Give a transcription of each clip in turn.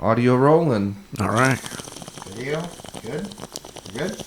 Audio rolling. All right. Video. Good? Good?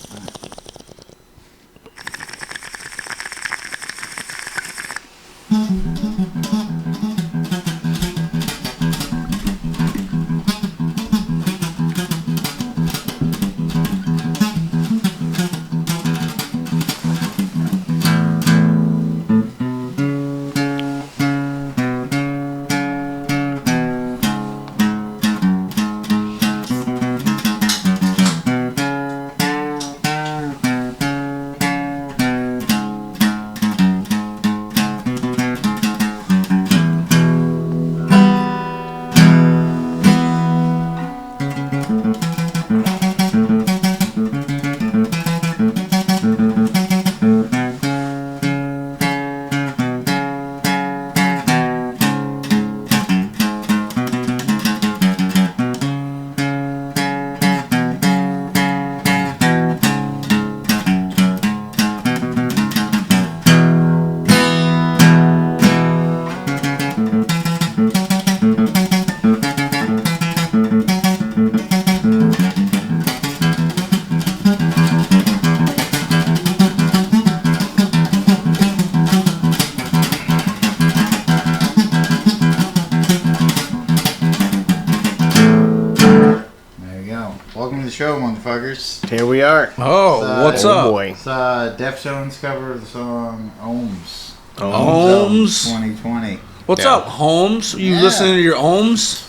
Show, motherfuckers. Here we are. Oh, what's up? Boy. It's Deftones cover of the song Ohms. Ohms? 2020. What's up, Holmes? You listening to your Ohms?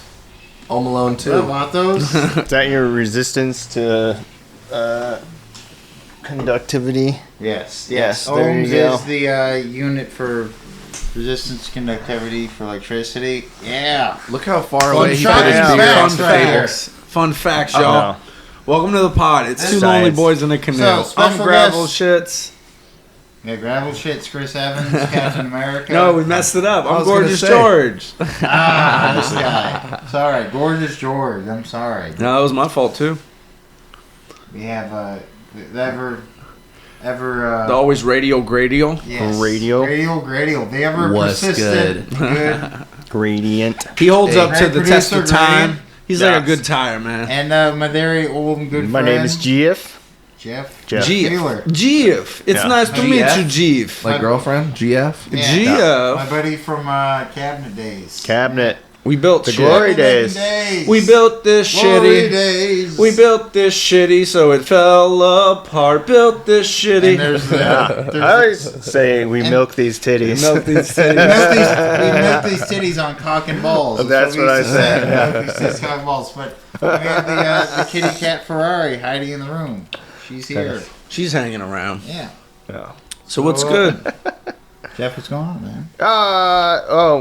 Home Alone 2. I want those. Is that your resistance to conductivity? Yes. Yes, there Ohms you go. is the unit for resistance conductivity for electricity. Yeah. Look how far Fun away he put shocking his facts beer. Fun right here. facts. Fun facts, y'all. Oh, Welcome to the pod. It's two Science. lonely boys in a canoe. So, special I'm Gravel guest. Shits. Yeah, Gravel Shit's Chris Evans, Captain America. No, we messed it up. I I'm was gonna Gorgeous say. George. This guy. Sorry, Gorgeous George. I'm sorry. No, that was my fault too. We have the ever The always radio gradial. yes, Radio. Gradial. The ever What's persistent good. Gradient. He holds Hey, up to the test of producer time. Gradient. He's like a Yes. good tire, man. And my very old and good My friend name is GF. Jeff Jeff. Fieler. Jeff. It's Yeah. nice to GF? meet you, Jeff. My girlfriend, GF. Yeah. GF. My buddy from Cabinet Days. Cabinet. We built The shit. glory days. We built this Glory shitty. days. We built this shitty so it fell apart. Built this And shitty. there's I always say we milk these titties. Milk these we titties. milk these titties on cock and balls. That's we what I used to said, say. yeah. Milk these titties, cock and balls. But we have the kitty cat Ferrari hiding in the room. She's here. She's hanging around. Yeah. Yeah. So what's good? Jeff, what's going on, man?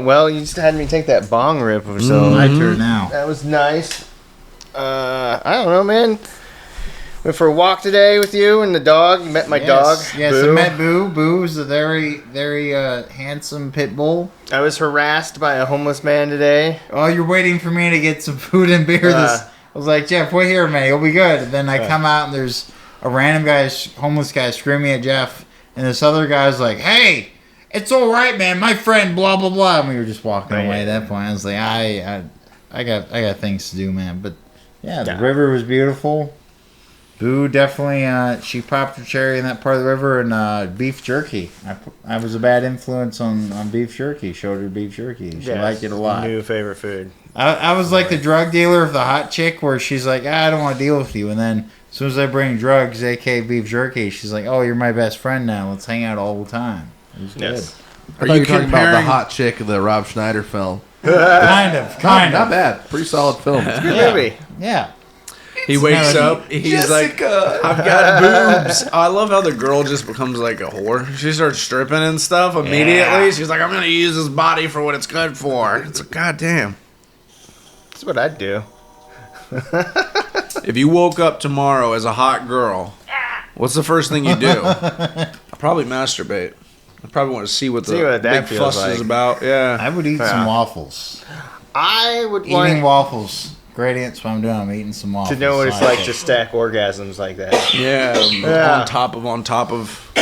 Well, you just had me take that bong rip or so. My turn now. That was nice. I don't know, man. Went for a walk today with you and the dog. You met my dog. Yes, Boo. I met Boo. Boo is a very, very handsome pit bull. I was harassed by a homeless man today. Oh, you're waiting for me to get some food and beer. I was like, Jeff, wait here, man. You'll be good. And then I come out and there's a random guy, homeless guy, screaming at Jeff. And this other guy's like, hey, it's all right, man. My friend, blah, blah, blah. And we were just walking away at that point. I was like, I got things to do, man. But, yeah, the river was beautiful. Boo definitely, she popped her cherry in that part of the river. And beef jerky. I was a bad influence on beef jerky. Showed her beef jerky. She liked it a lot. New favorite food. I was like the drug dealer of the hot chick where she's like, I don't want to deal with you. And then as soon as I bring drugs, aka beef jerky, she's like, oh, you're my best friend now. Let's hang out all the time. It was Yes. I thought you were talking about the hot chick of the Rob Schneider film. good. Kind of. Not bad. Pretty solid film. Yeah. Maybe. Yeah. He wakes Melody. up. He's like, I've got boobs. I love how the girl just becomes like a whore. She starts stripping and stuff immediately. Yeah. She's like, I'm going to use this body for what it's good for. It's like, goddamn. That's what I'd do. If you woke up tomorrow as a hot girl, what's the first thing you do? I'd probably masturbate. I probably want to see what the that big feels fuss is like. about. Yeah. I would eat some waffles. I would Eating want waffles. Gradient's what I'm doing. I'm eating some waffles. to know what it's like to stack orgasms like that. Yeah. Yeah. On top of.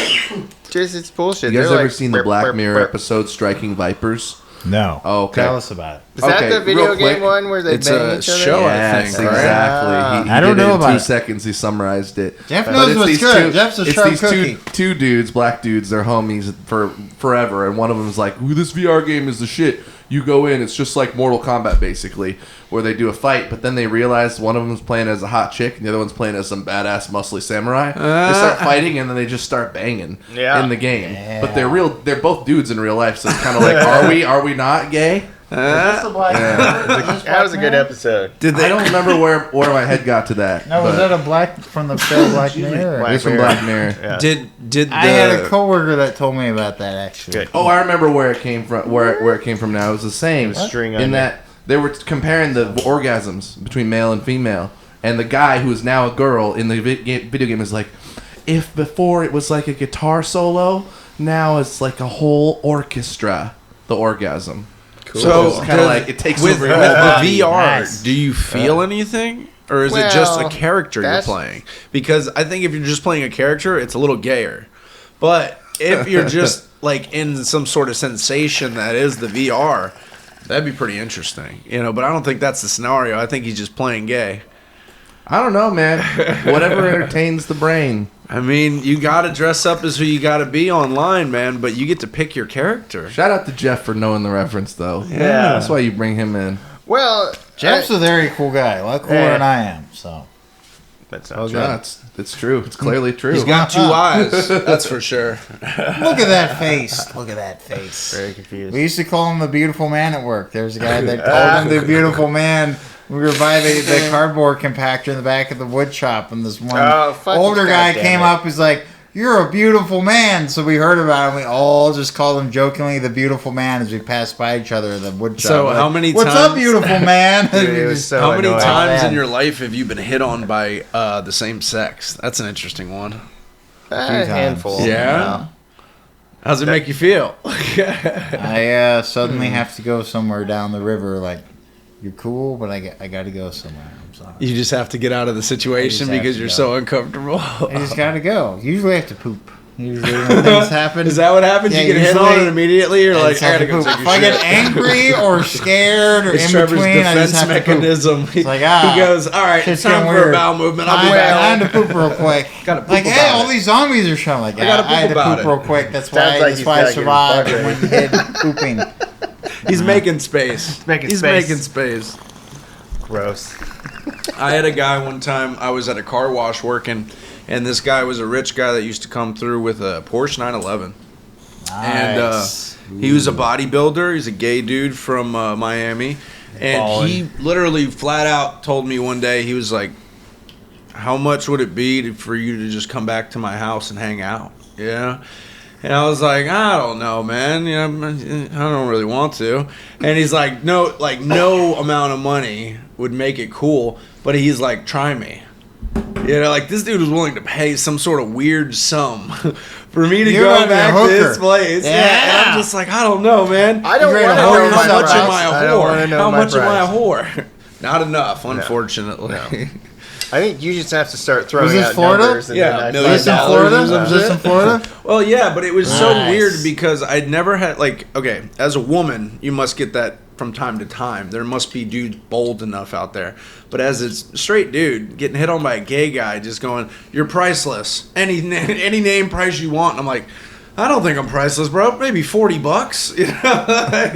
Just, it's bullshit. You guys They're ever like, seen the burp, Black burp, Mirror burp. episode Striking Vipers? No. Oh, okay. Tell us about it. Is that Okay, the video real quick, game one where they it's bang a each other? show, I Yes, think, right? exactly. He I don't did it know in about 2 it. seconds. He summarized it. Jeff But knows it's what's these good. Jeff's a it's sharp these cookie. two dudes, black dudes. They're homies for forever, and one of them's like, "Ooh, this VR game is the shit." You go in, it's just like Mortal Kombat, basically, where they do a fight, but then they realize one of them's playing as a hot chick, and the other one's playing as some badass, muscly samurai. They start fighting, and then they just start banging in the game. Yeah. But they're both dudes in real life, so it's kind of like, are we not gay? That That was a good episode. I don't remember where my head got to that. No, was but that a black from the show Black Mirror? Black it's from Mirror. Black Mirror. Yeah. Did I had a coworker that told me about that actually. Good. Oh, I remember where it came from. Where it came from now, it was the same. String in on that they were comparing the orgasms between male and female, and the guy who is now a girl in the video game is like, if before it was like a guitar solo, now it's like a whole orchestra. The orgasm. Cool. So it's kind of like it takes with over the your whole body. VR, Nice. do you feel anything? Or is it just a Well, character you're that's- playing? Because I think if you're just playing a character, it's a little gayer. But if you're just like in some sort of sensation that is the VR, that'd be pretty interesting. But I don't think that's the scenario. I think he's just playing gay. I don't know, man. Whatever entertains the brain. I mean, you got to dress up as who you got to be online, man, but you get to pick your character. Shout out to Jeff for knowing the reference, though. Yeah. That's why you bring him in. Well, Jeff's a very cool guy, a lot cooler Yeah. than I am. So that sounds Yeah, good. it's true. It's clearly true. He's got 2 eyes, that's for sure. look at that face. Look at that face. Very confused. We used to call him the beautiful man at work. There's a guy that called him the beautiful man. We were by the cardboard compactor in the back of the wood shop, and this one older guy came up. He's like, "You're a beautiful man." So we heard about him. We all just called him jokingly the beautiful man as we passed by each other in the wood shop. So We're how like, many What's times- up, beautiful man? Dude, it was so How many annoying. times man. in your life have you been hit on by the same sex? That's an interesting one. A handful. Yeah? How's it make you feel? I suddenly have to go somewhere down the river. Like, you're cool, but I got to go somewhere. I'm sorry. You just have to get out of the situation I just have because to you're go. so uncomfortable. I just got to go. Usually I have to poop. Usually when things happen. Is that what happens? Yeah, you get hit usually on and immediately you're I like, just I have gotta to go poop. take If a I shit. get angry or scared or It's in Trevor's between, I defense just have to poop. mechanism. He like, he goes, all right, shit's it's time getting for a weird. bowel movement. I'll be Time back. to poop real quick. Gotta poop like, hey, about all it. these zombies are showing. Like, I gotta I had to poop about poop it. real quick. That's Sounds why. like That's he's why I gotta get his survived butt and went and hid pooping. He's making space. making He's space. making space. Gross. I had a guy one time, I was at a car wash working, and this guy was a rich guy that used to come through with a Porsche 911. And Nice. he was a bodybuilder. He's a gay dude from Miami. And he literally flat out told me one day, he was like, how much would it be for you to just come back to my house and hang out? Yeah. And I was like, I don't know, man. I don't really want to. And he's like, no amount of money would make it cool. But he's like, try me. Like this dude was willing to pay some sort of weird sum for me to You're go gonna be a back to hooker. this place. Yeah. And I'm just like, I don't know, man. I don't You're want to gonna know hold my him How much price. am I a I don't wanna whore? know How my much am I a price. whore? Not enough, unfortunately. I think you just have to start throwing Was this out Florida? numbers. And Yeah, then I million Was this in find out. Florida? or some Was this in shit. Florida? Well, yeah, but it was so Nice. weird because I'd never had, okay, as a woman, you must get that from time to time. There must be dudes bold enough out there. But as a straight dude, getting hit on by a gay guy, just going, you're priceless. Any name price you want. And I'm like, I don't think I'm priceless, bro. Maybe $40.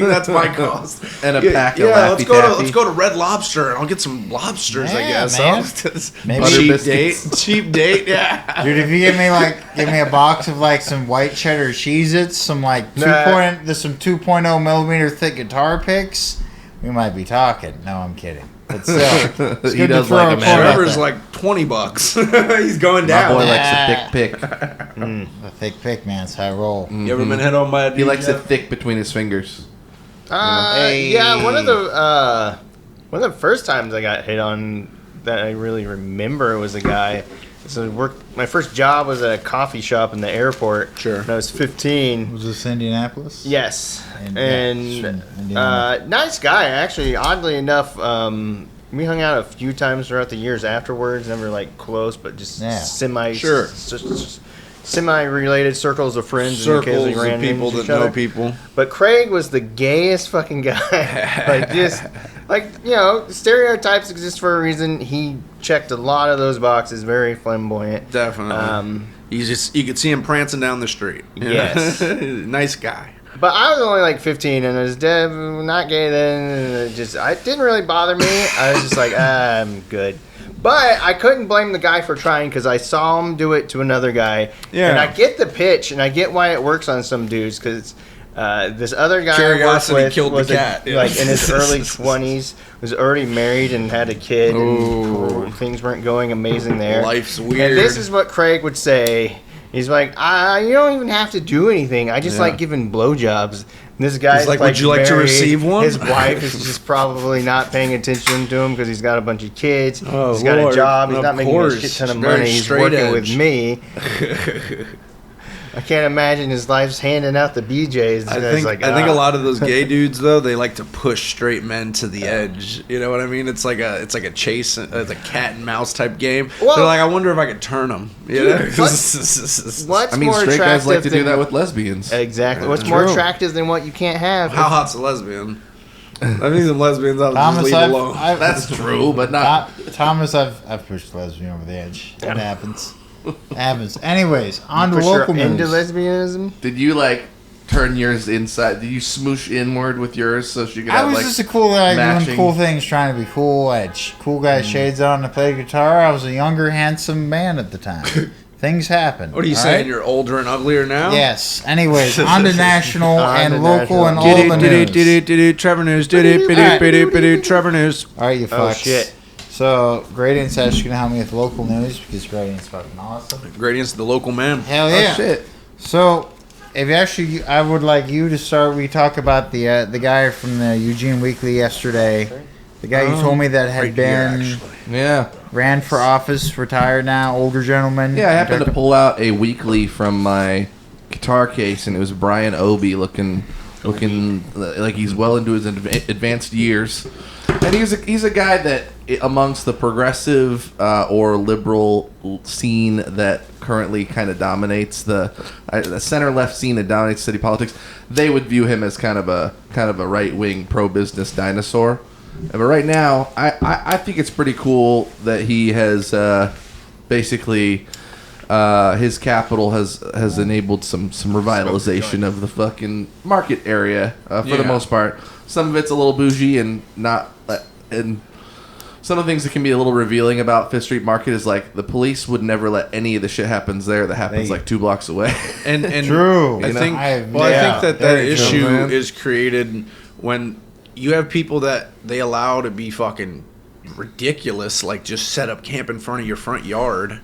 That's my cost. And a pack of let's Laffy let's Taffy. go to Red Lobster and I'll get some lobsters, I Yeah, guess. man. Huh? Maybe- cheap Butter date. biscuits. Cheap date, yeah. Dude, if you give me a box of some white cheddar Cheez-Its, some some 2.0 millimeter thick guitar picks, we might be talking. No, I'm kidding. But still, it's He good to does throw like a a quote man. out Trevor's there. like $20. He's going My down. boy Yeah. likes a thick pick. A thick pick, man. That's how I roll. You ever been hit on by a dude? He likes Jeff? it thick between his fingers. Hey. Yeah, one of the first times I got hit on that I really remember was a guy. So my first job was at a coffee shop in the airport. Sure. When I was 15. Was this Indianapolis? Yes. And- And yeah, sure. Indiana. nice guy, actually. Oddly enough, we hung out a few times throughout the years afterwards. Never close, but just Yeah. semi. Sure. Just semi-related circles of friends and occasionally Circles ran of people into that each other. know people. But Craig was the gayest fucking guy. Like, just, like, you know, stereotypes exist for a reason. He checked a lot of those boxes, very flamboyant. Definitely. You could see him prancing down the street. Yes. Nice guy. But I was only like 15 and I was not gay then. And it didn't really bother me. I was just like, I'm good. But I couldn't blame the guy for trying because I saw him do it to another guy. Yeah. And I get the pitch and I get why it works on some dudes because this other guy Curiosity I worked with killed the was cat. like in his early 20s, was already married and had a kid. And things weren't going amazing there. Life's weird. And this is what Craig would say. He's like, you don't even have to do anything. I just like giving blowjobs. And this guy's like, would you like to married. receive one? His wife is just probably not paying attention to him because he's got a bunch of kids. Oh, he's got a Lord. job. He's Of not making course. a shit ton of Very money. He's straight working edge. with me. I can't imagine his life's handing out the BJs. I think a lot of those gay dudes though, they like to push straight men to the edge. You know what I mean? It's like a chase, it's a cat and mouse type game. Well, they're like, I wonder if I could turn them. You know? What's I mean, more straight guys like to attractive do than- that with lesbians. Exactly. What's more attractive than what you can't have? How hot's a lesbian? I think some lesbians I'll just Thomas, leave alone. That's true, but not. Thomas, I've pushed lesbian over the edge. It happens. It happens. Anyways, on to Push local her into news. lesbianism? Did you like turn yours inside? Did you smoosh inward with yours so she could I have was like just a cool guy matching- doing cool things, trying to be cool. I had cool guy shades on to play guitar. I was a younger, handsome man at the time. Things happen. What are you all saying? right? You're older and uglier now? Yes. Anyways, on to national On to and local national. and all the news. Trevor news. Trevor news. All right, you fucks. Oh, shit. So, Gradient's actually going to help me with local news because Gradient's fucking awesome. Gradient's the local man. Hell yeah. Oh shit! So, if you actually, I would like you to start. We talk about the guy from the Eugene Weekly yesterday. The guy you told me that had Right here, been actually. Yeah, ran for office, retired now, older gentleman. yeah. I happened to pull out a weekly from my guitar case, and it was Brian Obie looking like he's well into his advanced years. And he's a guy that amongst the progressive or liberal scene that currently kind of dominates the center left scene that dominates city politics, they would view him as kind of a right wing pro business dinosaur. But right now, I think it's pretty cool that he has basically his capital has enabled some revitalization of the fucking market area for the most part. Some of it's a little bougie and not, and some of the things that can be a little revealing about Fifth Street Market is like the police would never let any of the shit happens there that happens like 2 blocks away. And True. I You know? think I think that very true, issue man. is created when you have people that they allow to be fucking ridiculous, like just set up camp in front of your front yard,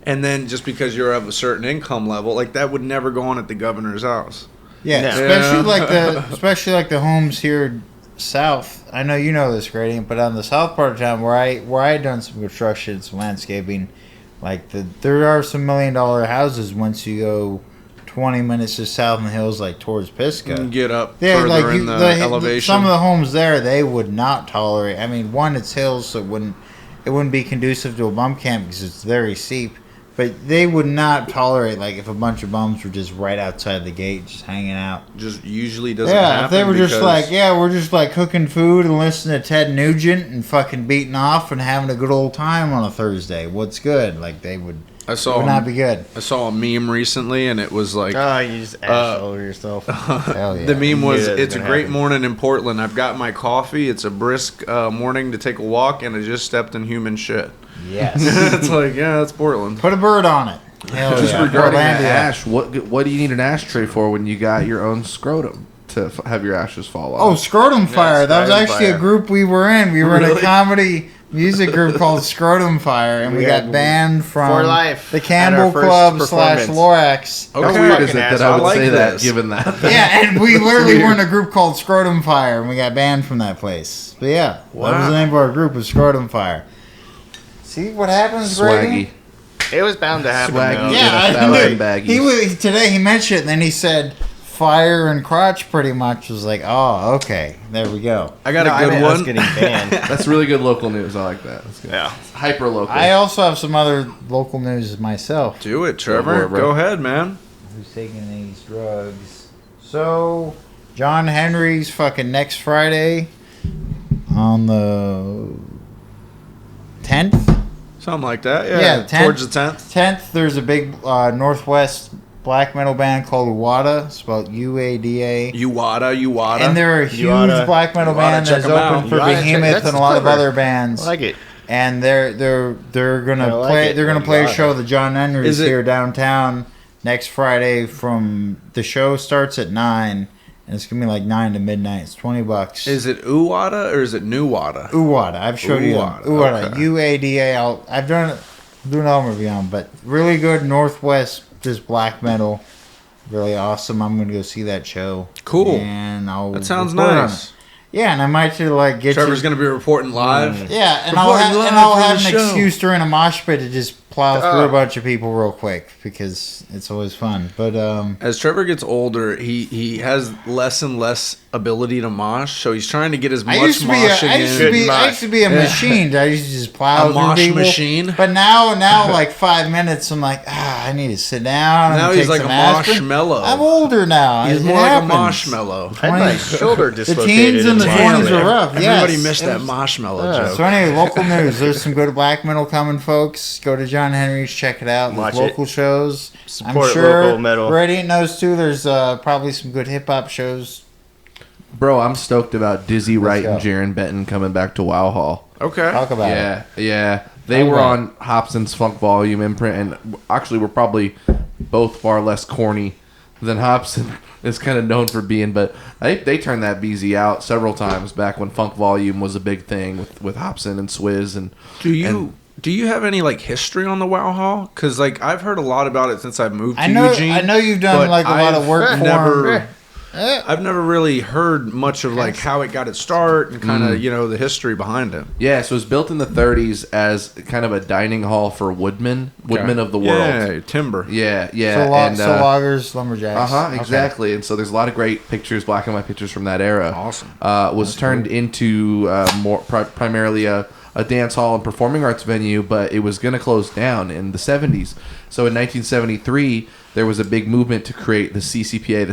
and then just because you're of a certain income level, like that would never go on at the governor's house. Yeah, No. especially like the homes here south. I know you know this, Gradient, but on the south part of town where I had done some construction, some landscaping, like there are some $1 million houses once you go 20 minutes just south in the hills, like towards Pisgah. Get up Yeah, further like in the elevation. Some of the homes there, they would not tolerate. I mean, one, it's hills, so it wouldn't be conducive to a bum camp because it's very steep. But they would not tolerate like if a bunch of bums were just right outside the gate, just hanging out. just usually doesn't Yeah, happen. if they were just because- like, yeah, we're just like cooking food and listening to Ted Nugent and fucking beating off and having a good old time on a Thursday. What's good? Like they would. I It saw would not be good. I saw a meme recently, and it was like Oh, you just ash over yourself. Hell yeah. the meme was, Knew that was "It's a gonna great happen. morning in Portland. I've got my coffee. It's a brisk morning to take a walk, and I just stepped in human shit." Yes. It's like, yeah, that's Portland. Put a bird on it. Hell Just yeah. regarding that Portlandia. ash, what do you need an ashtray for when you got your own scrotum to have your ashes fall Oh, off? Scrotum Fire. That was Scrotum actually a Fire. group we were in. We were in a Really? comedy music group called Scrotum Fire, and we got got banned from for life the at Campbell our first Club / performance. Lorax. How Okay. weird is it Fucking that I would asshole. I say like that this. given that? Yeah, and we literally were in a group called Scrotum Fire, and we got banned from that place. But yeah, that was the name of our group, was Scrotum Fire. See what happens, Brady? Swaggy. It was bound to happen. Swaggy. though. in a Yeah, I thousand knew. baggies. Today he mentioned it, and then he said, fire and crotch pretty much. Was like, oh, okay, there we go. I got a good one. Getting banned. That's really good local news. I like that. That's good. Yeah. It's hyper local. I also have some other local news myself. Do it, Trevor. Go ahead, man. Who's taking these drugs? So, John Henry's fucking next Friday on the 10th. Something like that. Yeah, 10th. Towards the 10th. 10th, there's a big Northwest black metal band called Uada, spelled U-A-D-A. Uada. And they're a huge Uada. black metal band check that's 'em out. open for Uada, Behemoth that's and a lot of clever. other bands. I like it. And they're gonna I like play. it. They're gonna play a Uada. show. The John Henry's Is it- here downtown next Friday. From the show starts at 9, and it's gonna be like 9 to midnight. It's $20. Is it Uada or is it Nuwada? Uada? I've showed you Uada, Uada. okay. UADA. I've done it. Doing an album review on, but really good Northwest, just black metal, really awesome. I'm gonna go see that show. Cool. And I'll. That sounds report on nice. it. Yeah, and I might too like get Trevor's you. going to be reporting live. Yeah, and Reporting I'll live have from an the show. excuse during a mosh pit to just plow through a bunch of people real quick because it's always fun. But As Trevor gets older, he has less and less ability to mosh, so he's trying to get as much I used to be moshing in. I used to be a machine. I used to just plow A through mosh people. machine? But now like 5 minutes, I'm like, I need to sit down. Now and he's take like some a aspirin. marshmallow. I'm older now. He's It more like a happens. marshmallow. I had my 20 shoulder The dislocated. teens and the in 20s there. were rough. Everybody Yes. missed that marshmallow joke. So anyway, local news. There's some good black metal coming, folks. Go to John Henry's, check it out. There's Watch local shows. Support I'm sure local metal. Radiant knows too. There's probably some good hip hop shows. Bro, I'm stoked about Dizzy Wright go. and Jaron Benton coming back to Wow Hall. Okay. Talk about it. Yeah. They Talk were about on Hobson's Funk Volume imprint, and actually were probably both far less corny than Hobson is kind of known for being. But they turned that BZ out several times back when Funk Volume was a big thing with Hobson and Swizz. And Do you have any like history on the Wow Hall? Because like I've heard a lot about it since I moved to I know. Eugene. I know you've done but like a lot of work for never, him. I've never really heard much of like how it got its start and kind of the history behind it. yeah, so it was built in the 30s as kind of a dining hall for woodmen of the world. Yeah, timber. Yeah. So loggers, lumberjacks. Uh-huh, Okay. exactly. And so there's a lot of great pictures, black and white pictures from that era. Awesome. Was turned into primarily a dance hall and performing arts venue, but it was going to close down in the 70s. So in 1973, there was a big movement to create the CCPA,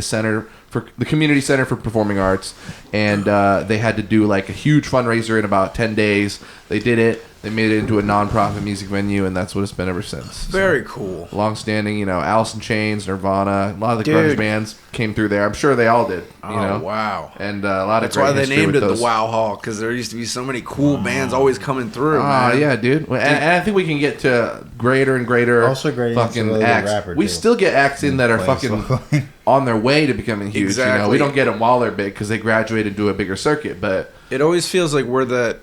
the Community Center for Performing Arts, and they had to do like a huge fundraiser in about 10 days. They did it. They made it into a non-profit music venue, and that's what it's been ever since. Very cool. Long-standing, Alice in Chains, Nirvana, a lot of the Dude. grunge bands came through there. I'm sure they all did. Wow. And a lot That's of great why they history named with it those. the Wow Hall, because there used to be so many cool bands always coming through. Oh, man. yeah, dude. And I think we can get to greater and greater Also great fucking really good acts. rapper, We too. still get acts in that are Plays fucking locally. on their way to becoming huge. Exactly. We don't get them while they're big because they graduate and do a bigger circuit. But It always feels like we're that,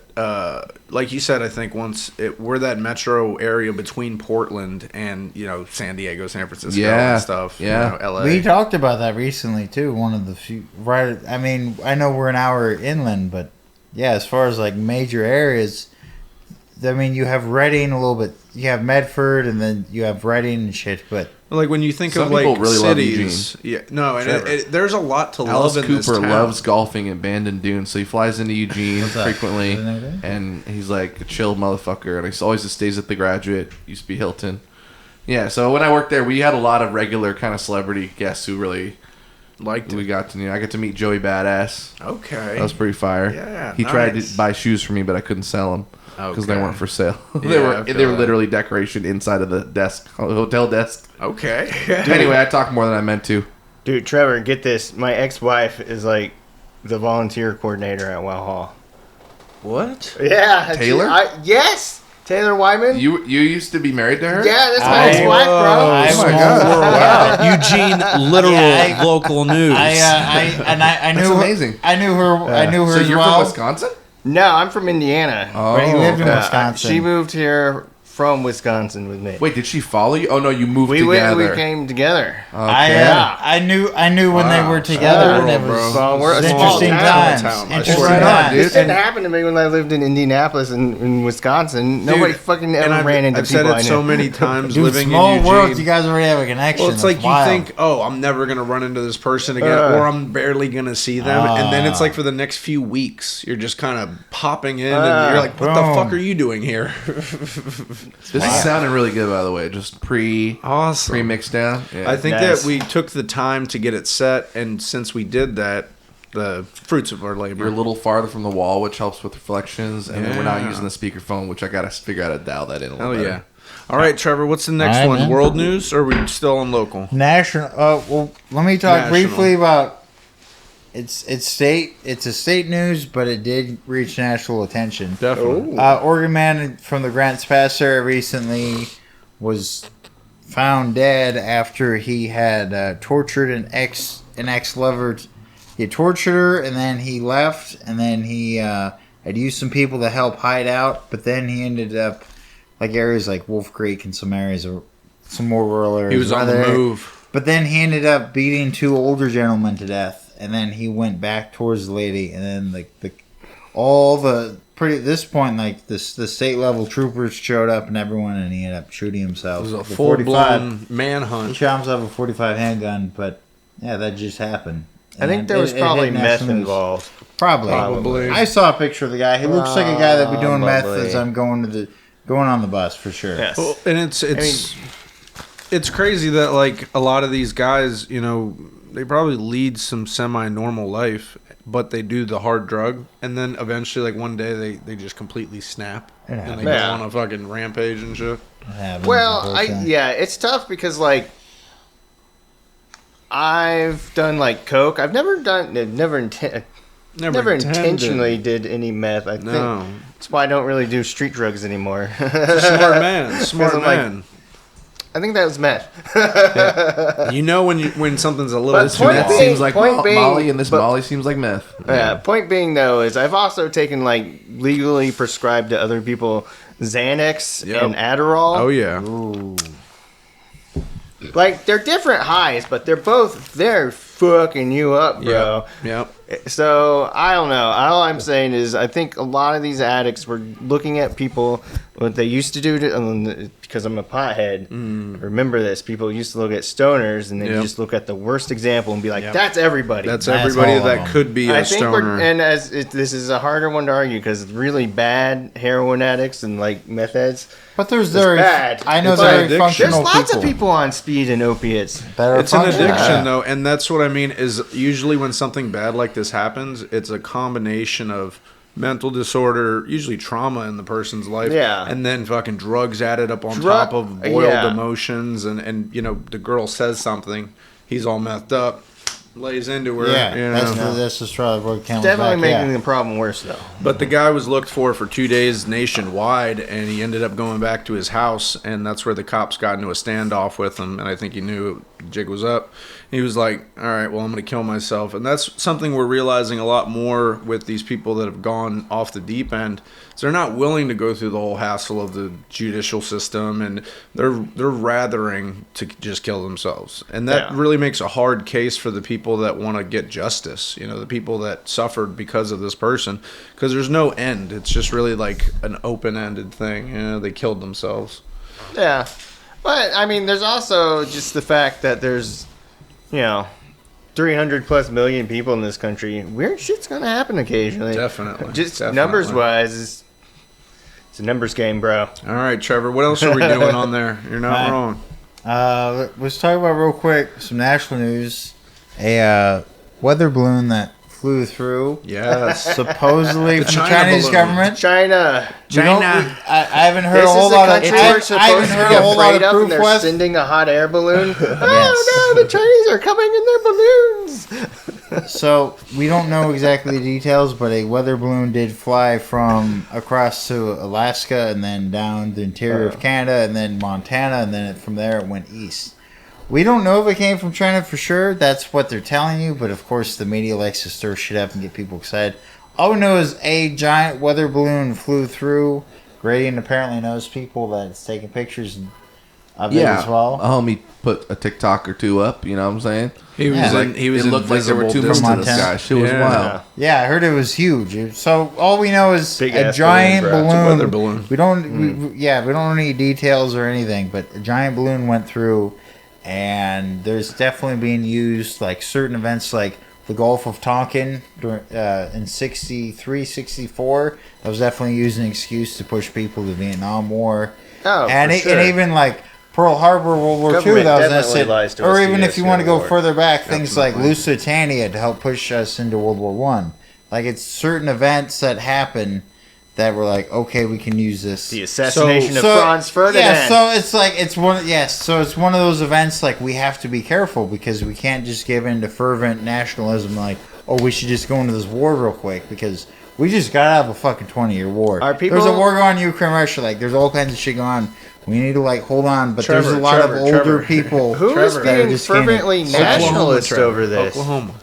like you said, I think we're that metro area between Portland and, San Diego, San Francisco Yeah, and stuff. yeah. LA. We talked about that recently too. One of the few, right? I mean, I know we're an hour inland, but yeah, as far as like major areas, I mean, you have Reading a little bit. You have Medford, and then you have Reading and shit. But Like when you think Some of like people really love cities, and there's a lot to Alice love in this Cooper town. loves golfing in Bandon Dunes, so he flies into Eugene What's that? frequently, Isn't that good? and he's like a chill motherfucker, and he always just stays at the Graduate. Used to be Hilton. Yeah, so when I worked there, we had a lot of regular kind of celebrity guests who really Liked it. we got to. I got to meet Joey Badass. Okay. That was pretty fire. Yeah, he tried nice. to buy shoes for me, but I couldn't sell them because they Okay. weren't for sale. Yeah, they I were feel that. literally decoration inside of the desk, hotel desk. Okay. Anyway, I talked more than I meant to. Dude, Trevor, get this. My ex-wife is like the volunteer coordinator at Wow Hall. What? Yeah. Taylor? Yes. Taylor Wyman. You used to be married to her? Yeah, that's my ex-wife, bro. I'm Oh my small God. world. Wow. Eugene, literal Yeah, local news. I knew That's her, amazing. I knew her. I knew her So as you're well. from Wisconsin? No, I'm from Indiana. Oh, But he lived in okay. Wisconsin. She moved here from Wisconsin with me. Wait, did she follow you? Oh no, you moved We together. we came together. Okay. I knew when they were together, and it was, Well, we're a small interesting town. times. I Interesting swear to God, times. dude. This didn't happen to me when I lived in Indianapolis in Wisconsin. Nobody fucking ever and ran into I've people said I it knew. so many times Dude, living small in Eugene. world, you guys already have a connection. Well, it's like That's you wild. think, oh, I'm never going to run into this person again, or I'm barely going to see them. And then it's like for the next few weeks, you're just kind of popping in, and you're like, what the fuck are you doing here? This is sounding really good, by the way. Just Awesome. mixed down. Yeah. I think Nice. that we took the time to get it set, and since we did that, the fruits of our labor. You're a little farther from the wall, which helps with reflections, and then we're not Yeah. using the speakerphone, which I gotta figure out how to dial that in a little Hell better. yeah. All right, Trevor, what's the next All right, one? man. World news, or are we still on local? National. Well, let me talk National. briefly about. It's state. It's a state news, but it did reach national attention. Definitely. Oregon man from the Grants Pass area recently was found dead after he had tortured an ex lover. He tortured her, and then he left, and then he had used some people to help hide out, but then he ended up like areas like Wolf Creek and some areas or some more rural areas. He was on the Other- move. But then he ended up beating two older gentlemen to death, and then he went back towards the lady, and then at this point, like the state level troopers showed up and everyone, and he ended up shooting himself. It was a with full-blown He manhunt. shot himself with a 45 handgun, but yeah, that just happened. I think And there was it probably hit meth national news. involved. Probably. Probably. I saw a picture of the guy. He looks like a guy that'd be doing meth Probably. as I'm going on the bus for sure. Yes. Well, and it's crazy that like a lot of these guys, you know, they probably lead some semi-normal life, but they do the hard drug, and then eventually, like one day, they just completely snap and they go Yeah. on a fucking rampage and shit. It happens Well, the whole time. it's tough because like I've done like coke. I've never Never intended. intentionally did any meth. I think No, that's why I don't really do street drugs anymore. smart man, smart I'm like, man. I think that was meth. You know when something's a little But too point That being- long. seems like point being- Molly, and this but- Molly seems like meth. Yeah. Point being though is I've also taken like legally prescribed to other people Xanax Yep. and Adderall. Oh yeah, Ooh. Like they're different highs, but they're fucking you up, bro. yep. So I don't know. All I'm saying is I think a lot of these addicts were looking at people what they used to do because I'm a pothead. Remember this? People used to look at stoners and then Yep. just look at the worst example and be like, Yep. "That's everybody." That's That's everybody all of that them. could be a I think stoner. this is a harder one to argue because really bad heroin addicts and like meth heads. But there's It's very, bad. I know It's there an are addiction. There's functional lots of people on speed and opiates. that are It's an functional. addiction Yeah. though, and that's what I mean is usually when something bad like this happens, it's a combination of mental disorder, usually trauma in the person's life, Yeah. and then fucking drugs added up on Drug- top of boiled yeah. emotions, and you know the girl says something, he's all messed up, lays into her, Yeah, you that's know. that's the straw that broke camel's Definitely back. making Yeah. the problem worse though. But the guy was looked for 2 days nationwide, and he ended up going back to his house, and that's where the cops got into a standoff with him, and I think he knew the jig was up. He was like, all right, well, I'm going to kill myself. And that's something we're realizing a lot more with these people that have gone off the deep end. So they're not willing to go through the whole hassle of the judicial system, and they're rathering to just kill themselves. And that Yeah. really makes a hard case for the people that want to get justice, you know, the people that suffered because of this person, because there's no end. It's just really like an open-ended thing. You know, they killed themselves. Yeah. But I mean there's also just the fact that there's 300 plus million people in this country. Weird shit's gonna happen occasionally. Definitely. Just Definitely. numbers wise, it's a numbers game, bro. All right, Trevor, what else are we doing on there? You're not wrong. Let's talk about real quick some national news. A weather balloon that flew through, Yes. supposedly The from the China Chinese balloon. government. China. We don't- I haven't heard This a whole is a lot of. country I we're supposed haven't to heard be a whole lot afraid of of, and proof. they're Wes. sending a hot air balloon. Oh no, the Chinese are coming in their balloons. So we don't know exactly the details, but a weather balloon did fly from across to Alaska and then down the interior of Canada and then Montana, and then from there it went east. We don't know if it came from China for sure. That's what they're telling you, but of course the media likes to stir shit up and get people excited. All we know is a giant weather balloon flew through Gradian apparently knows people that's taking pictures of it as well. A homie put a TikTok or two up. You know what I'm saying? He was It looked like there were two moons in the sky. Shit was wild. Yeah, I heard it was huge. So all we know is a giant balloon. It's a weather balloon. We don't know any details or anything, but a giant balloon went through, and there's definitely being used like certain events like the Gulf of Tonkin in 63, 64. That was definitely used as an excuse to push people to the Vietnam War. Oh, and even like Pearl Harbor, World War II, that was necessary. Or even if you want to go further back, things like Lusitania to help push us into World War One. Like it's certain events that happen that were like, okay, we can use this. The assassination of Franz Ferdinand. Yeah, so it's like it's one of those events like we have to be careful because we can't just give in to fervent nationalism like, oh, we should just go into this war real quick because we just got out of a fucking 20-year war. There's a war going on in Ukraine, Russia. Like, there's all kinds of shit going on. We need to, like, hold on. But there's a lot of older people who is being fervently nationalist over this. Oklahoma.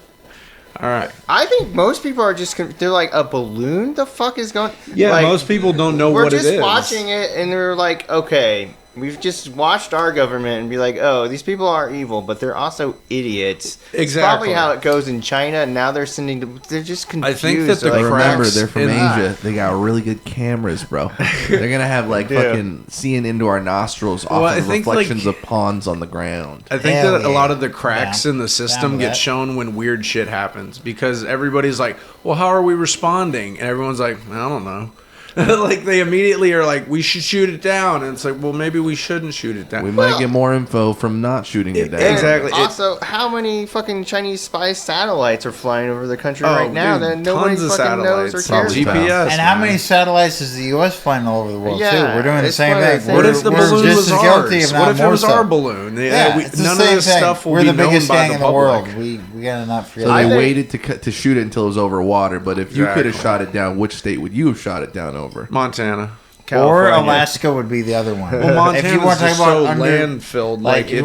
All right. I think most people are just, they're like, a balloon? The fuck is going... Yeah, like, most people don't know what it is. We're just watching it, and they're like, okay... We've just watched our government and be like, oh, these people are evil, but they're also idiots. Exactly. It's probably how it goes in China, and now they're they're just confused. I think that remember, they're from Asia. They got really good cameras, bro. They're going to have, like, fucking seeing into our nostrils off of reflections of ponds on the ground. I think that a lot of the cracks in the system get shown when weird shit happens, because everybody's like, well, how are we responding? And everyone's like, I don't know. Like they immediately are like, we should shoot it down, and it's like, well, maybe we shouldn't shoot it down. We might get more info from not shooting it down. Exactly. Also, how many fucking Chinese spy satellites are flying over the country right now that nobody fucking knows or cares about? GPS. And how many satellites is the U.S. flying all over the world too? We're doing the same thing. What if the balloon was ours? What if it was our balloon? None of this stuff will be known by the public. We gotta not forget. So they waited to shoot it until it was over water. But if you could have shot it down, which state would you have shot it down over? Montana. California. Or Alaska would be the other one. Well, Montana's if you want to talk about land-filled. Like it's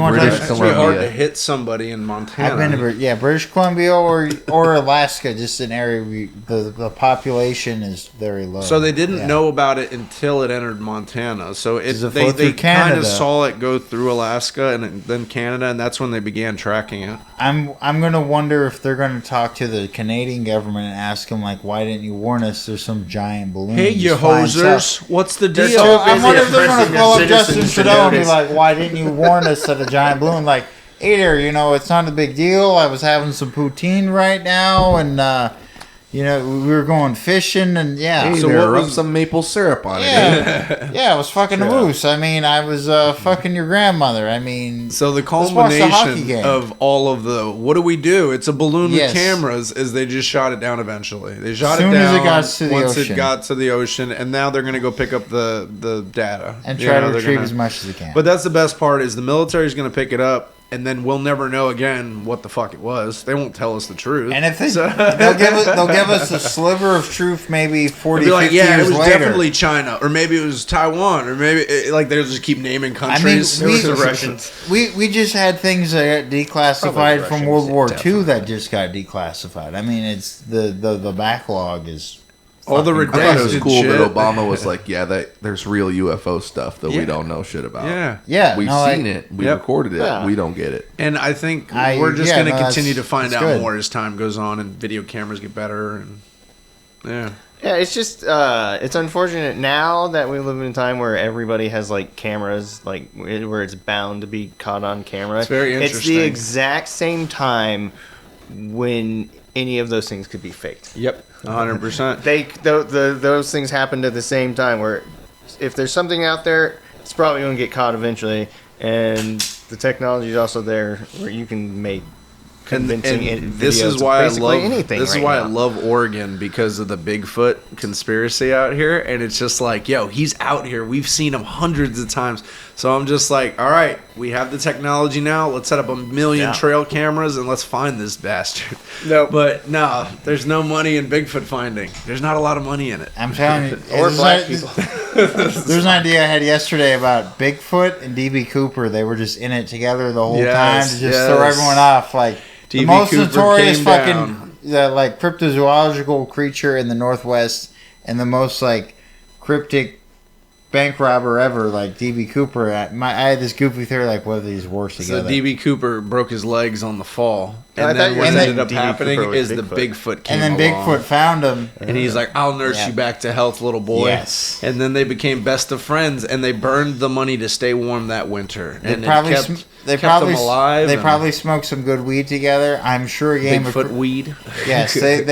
really hard to hit somebody in Montana. I've been to British Columbia or Alaska, just an area the population is very low. So they didn't know about it until it entered Montana. So they kind of saw it go through Alaska and then Canada, and that's when they began tracking it. I'm gonna wonder if they're gonna talk to the Canadian government and ask them like, why didn't you warn us? There's some giant balloon. Hey, you hosers! What's the deal? I wonder if they're going to call up Justin Trudeau and be like, why didn't you warn us that a giant balloon? Like, hey there, it's not a big deal. I was having some poutine right now, and, we were going fishing, and Hey, so rub some maple syrup on it. Yeah, I was fucking a moose. I mean, I was fucking your grandmother. I mean, so the culmination of all of the what do we do? It's a balloon with cameras. Is they just shot it down eventually? They shot it down once it got to the ocean, and now they're going to go pick up the data and try to retrieve as much as they can. But that's the best part is the military is going to pick it up. And then we'll never know again what the fuck it was. They won't tell us the truth. And if they'll give us a sliver of truth, maybe 40, 50 years later. It was definitely China, or maybe it was Taiwan, or maybe they'll just keep naming countries. I mean, the Russians. We just had things that got declassified from World War II that just got declassified. I mean, it's the backlog is. All the redacted it was cool that Obama was like, there's real UFO stuff that we don't know shit about. Yeah. We've seen it. We recorded it. Yeah. We don't get it. And I think we're just going to continue to find out more as time goes on and video cameras get better. And Yeah, it's just, it's unfortunate now that we live in a time where everybody has, like, cameras, like, where it's bound to be caught on camera. It's very interesting. It's the exact same time when any of those things could be faked. Yep. 100%. Those things happened at the same time where if there's something out there, it's probably going to get caught eventually. And the technology is also there where you can make convincing videos. This is why I love Oregon, because of the Bigfoot conspiracy out here. And it's just like, he's out here. We've seen him hundreds of times. So I'm just like, all right, we have the technology now. Let's set up 1 million trail cameras and let's find this bastard. No, but no, there's no money in Bigfoot finding. There's not a lot of money in it. I'm telling you, or black people. There's an idea I had yesterday about Bigfoot and DB Cooper. They were just in it together the whole time to just throw everyone off. Like the most notorious fucking cryptozoological creature in the Northwest, and the most like cryptic bank robber ever, like DB Cooper. I had this goofy theory, like, what are these worse together? So DB Cooper broke his legs on the fall, and I then thought what you ended said up DB happening Cooper was is the Bigfoot. Bigfoot came And then along. Bigfoot found him. And he's like, I'll nurse Yeah. you back to health, little boy. Yes. And then they became best of friends, and they burned the money to stay warm that winter. They And probably it kept, they kept probably them alive. they and probably smoked some good weed together. I'm sure a game Bigfoot of weed. yes, they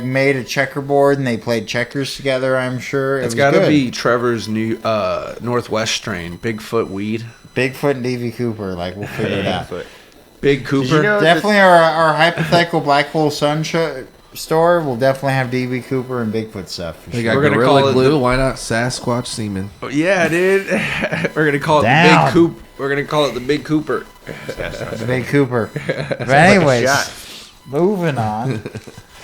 made a checkerboard and they played checkers together. I'm sure It's got to be Trevor's new Northwest strain, Bigfoot weed. Bigfoot and DB Cooper. Like we'll figure it out. Big Cooper. you know- Definitely our hypothetical Black Hole Sun store will definitely have DB Cooper and Bigfoot stuff. For They sure. got We're gonna Gorilla call it Glue. the- Why not Sasquatch semen? Oh, yeah, dude. We're gonna call it Down. the Big Coop. We're gonna call it the Big Cooper. Big Cooper. But anyways, moving on.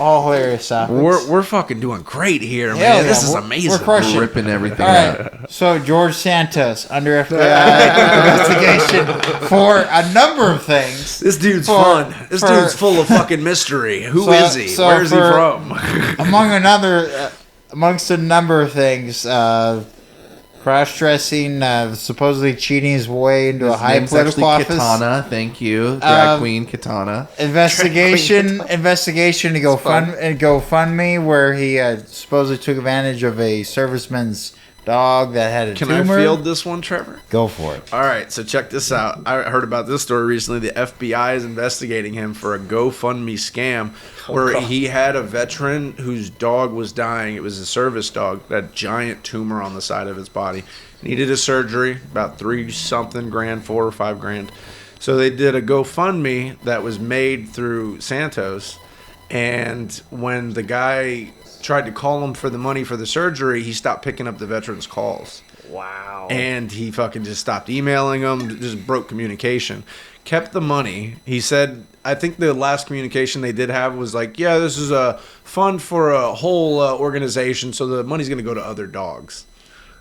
All hilarious topics. We're fucking doing great here, man. Hell yeah, This is we're amazing. crushing. We're ripping everything All out. right. So George Santos under FBI investigation for a number of things. This dude's For- fun. This for- dude's full of fucking mystery. Who So- is he? so Where's he for- from? Amongst a number of things, cross-dressing, supposedly cheating his way into a His high name's political actually office. Katana. Thank you, drag queen Katana. Investigation to GoFundMe, where he supposedly took advantage of a serviceman's dog that had a Can tumor. I field this one, Trevor? Go for it. All right, so check this out. I heard about this story recently. The FBI is investigating him for a GoFundMe scam where he had a veteran whose dog was dying. It was a service dog, that giant tumor on the side of his body. Needed a surgery, about $3-something grand, $4 or $5 grand. So they did a GoFundMe that was made through Santos. And when the guy tried to call him for the money for the surgery, he stopped picking up the veteran's calls. Wow. And he fucking just stopped emailing them, just broke communication. Kept the money. He said, I think the last communication they did have was like, yeah, this is a fund for a whole organization, so the money's going to go to other dogs.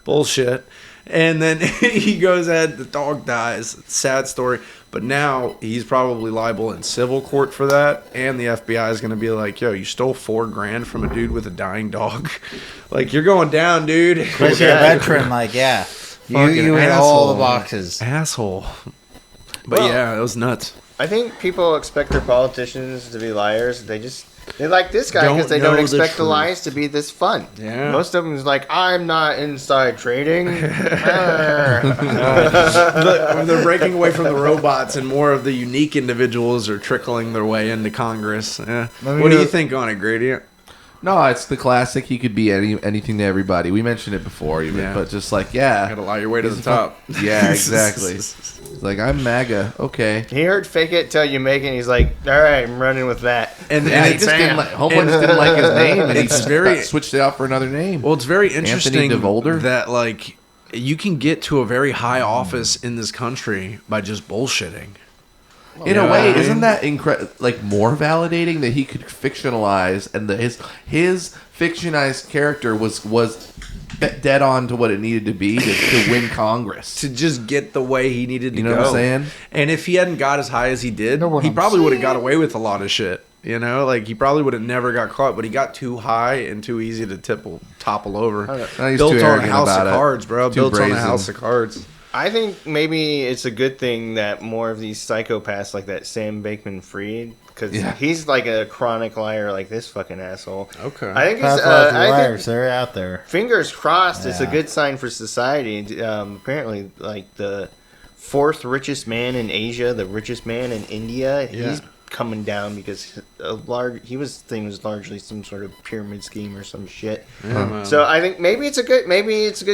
Bullshit. And then he goes ahead, the dog dies. Sad story. But now he's probably liable in civil court for that. And the FBI is going to be like, yo, you stole $4 grand from a dude with a dying dog. Like, you're going down, dude. Especially a veteran, like, yeah. Fucking You hit all the asshole. boxes. Asshole. But Well- yeah, it was nuts. I think people expect their politicians to be liars. They like this guy Don't because they know don't the expect the truth. lies to be this fun. Yeah. Most of them is like, I'm not inside trading. They're breaking away from the robots, and more of the unique individuals are trickling their way into Congress. Yeah. Let me What do you know- think on it, Gradient? No, it's the classic. He could be anything to everybody. We mentioned it before, even, Yeah. but just like, yeah, Gotta lie your way to He's the top. Yeah, exactly. It's like, I'm MAGA. Okay. He heard fake it till you make it. And he's like, all right, I'm running with that. And And he it's, just didn't like, Homeboy just didn't like his name, and he It's just very- switched it out for another name. well, it's very interesting DeVolder? that like you can get to a very high office in this country by just bullshitting. In Yeah, a way, I mean- isn't that like more validating that he could fictionalize and his fictionalized character was dead on to what it needed to be to win Congress. To just get the way he needed to You go. know what I'm saying? And if he hadn't got as high as he did, Know what he I'm probably would have got away with a lot of shit. You know, like he probably would have never got caught, but he got too high and too easy to topple over. No, he's Built too on a arrogant house about of it. cards, bro. Too Built on a brazen. house of cards. I think maybe it's a good thing that more of these psychopaths like that Sam Bankman-Fried, because Yeah. he's like a chronic liar like this fucking asshole. Okay. I think That's it's, lots of I liars. think They're out there. fingers crossed it's a Yeah. good sign for society. Apparently, like the fourth richest man in Asia, the richest man in India, Yeah. he's coming down because he was largely some sort of pyramid scheme or some shit. Yeah, man. So I think maybe it's a good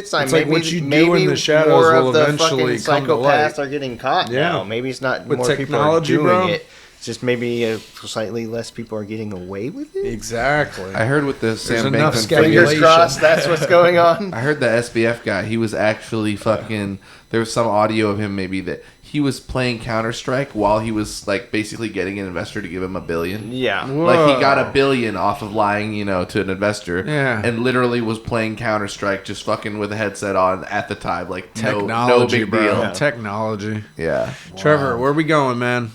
sign. It's like maybe what you do in the shadows more will of the eventually fucking come to light. psychopaths are getting caught Yeah. now. Maybe it's not With more people are technology, doing bro. it. It's just maybe slightly less people are getting away with it. Exactly. I heard with the Sam enough Bankman. speculation. Fingers crossed. That's what's going on. I heard the SBF guy. He was actually fucking. There was some audio of him maybe that he was playing Counter Strike while he was like basically getting an investor to give him $1 billion. Yeah. Like he got $1 billion off of lying, to an investor. Yeah. And literally was playing Counter Strike just fucking with a headset on at the time. Like Technology, no big bro. deal. Yeah. Technology. Yeah. Trevor, where we going, man?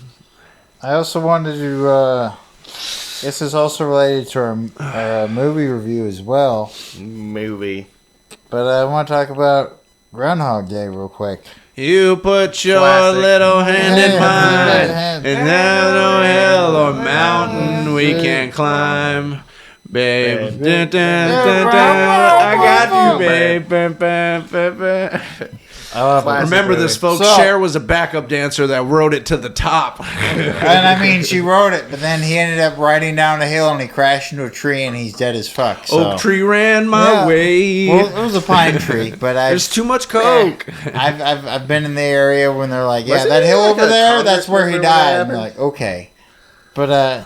I also wanted to. This is also related to our movie review as well. Movie. But I want to talk about Groundhog Day real quick. You put your Classic. little hand in mine, Hand. and there's no hill or mountain we can't climb. Babe, dun, dun, dun, dun, I got you, babe. Bam, bam, bam, bam. Classic Remember movie. this, folks. So- Cher was a backup dancer that rode it to the top. And I mean, she wrote it, but then he ended up riding down a hill and he crashed into a tree and he's dead as fuck. So. Oak tree ran my Yeah. way. Well, it was a pine tree, but There's too much coke. I've been in the area when they're like, yeah, Wasn't that he hill like over a there, that's where he congressman or died. And whatever? you're like, okay. But,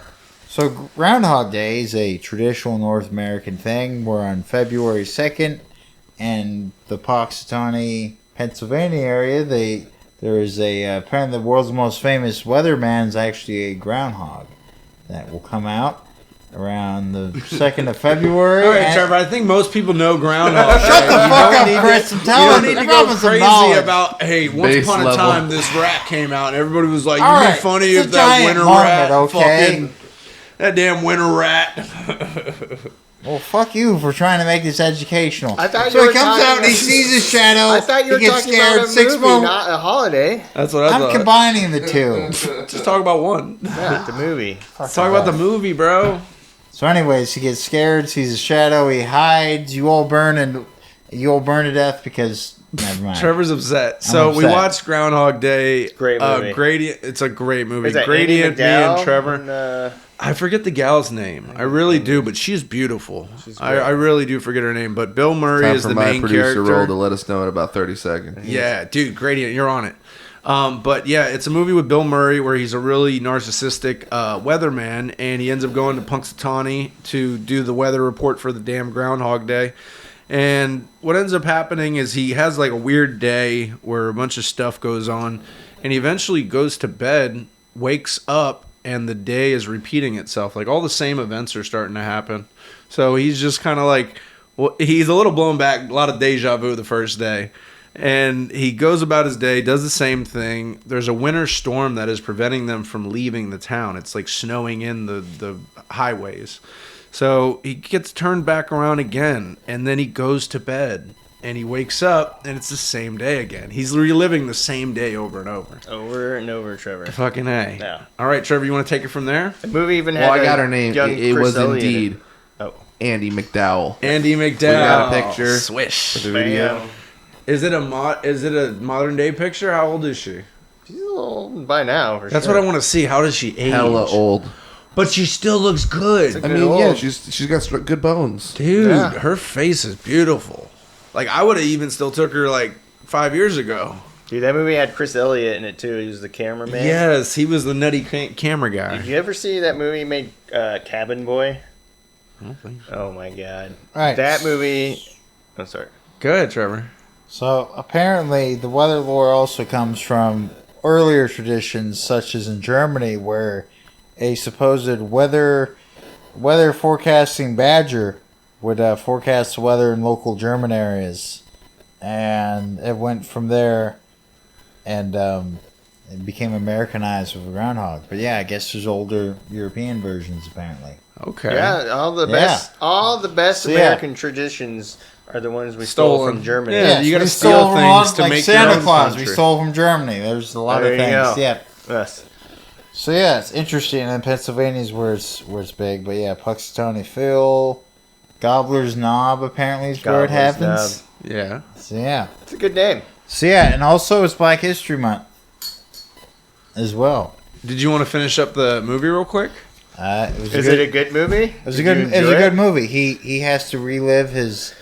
so Groundhog Day is a traditional North American thing. We're on February 2nd, and the Punxsutawney, Pennsylvania area, there is apparently the world's most famous weatherman is actually a groundhog that will come out around the 2nd of February. All right, and- Trevor. I think most people know Groundhog. Shut the You fuck don't up, need Chris. I'm You telling don't you. need to Everyone go with some crazy knowledge. about, hey, once Base upon a level. time this rat came out and everybody was like, All it'd right, be funny it's if a that giant winter marmot, rat okay? fucking, that damn winter rat. Well, fuck you for trying to make this educational. I thought so you he were comes talking out and he about- sees his shadow. I thought you were he gets talking scared. about a 6 movie, more. not a holiday. That's what I I'm thought. combining the two. Just talk about one. Yeah, the movie. Let's talk about the movie, bro. So, anyways, he gets scared, sees a shadow, he hides. You all burn to death because never mind. Trevor's upset. So we upset. watched Groundhog Day. Great movie. Gradient. It's a great movie. Is that Gradient, Amy me McDowell and Trevor. and, I forget the gal's name. I really do, but she's beautiful. She's great. I really do forget her name. But Bill Murray Time is for the my main producer character. role to let us know in about 30 seconds. Yeah, dude, Gradient, you're on it. But yeah, it's a movie with Bill Murray where he's a really narcissistic weatherman, and he ends up going to Punxsutawney to do the weather report for the damn Groundhog Day. And what ends up happening is he has like a weird day where a bunch of stuff goes on, and he eventually goes to bed, wakes up, and the day is repeating itself. Like all the same events are starting to happen. So he's just kind of like, well, he's a little blown back, a lot of deja vu the first day. And he goes about his day, does the same thing. There's a winter storm that is preventing them from leaving the town. It's like snowing in the highways. So he gets turned back around again, and then he goes to bed. And he wakes up, and it's the same day again. He's reliving the same day over and over. over and over, Trevor. Fucking A. Yeah. All right, Trevor, you want to take it from there? The movie even had Well, I a got her name. young It Chris was Elliott in indeed it. Oh. Andy McDowell. Andy McDowell. got a picture. Swish. The video. Bam. Is it a modern day picture? How old is she? She's a little old by now, for That's sure. what I want to see. How does she age? Hella old. But she still looks good. I Good mean, old. yeah, she's got good bones. Dude, Yeah. her face is beautiful. Like, I would have even still took her, like, 5 years ago. Dude, that movie had Chris Elliott in it, too. He was the cameraman. Yes, he was the nutty camera guy. Did you ever see that movie made Cabin Boy? I don't think so. Oh, my God. All right. That movie... I'm sorry. Go ahead, Trevor. So apparently, the weather lore also comes from earlier traditions, such as in Germany, where a supposed weather forecasting badger would forecast the weather in local German areas, and it went from there, and it became Americanized with a groundhog. But yeah, I guess there's older European versions apparently. Okay. Yeah, all the best So, yeah. American traditions are the ones we stole Stolen. from Germany. Yeah, you gotta we steal stole from things to like make Santa your own Claus. We country. stole from Germany. There's a lot There of you things. go. Yeah. Yes. So yeah, it's interesting. And Pennsylvania's where it's big, but yeah, Punxsutawney Phil, Gobbler's Knob apparently is where it Gobbler's happens. Yeah. So yeah, It's a good name. and also it's Black History Month as well. Did you want to finish up the movie real quick? It was Is it a good movie? It was a good movie. He has to relive his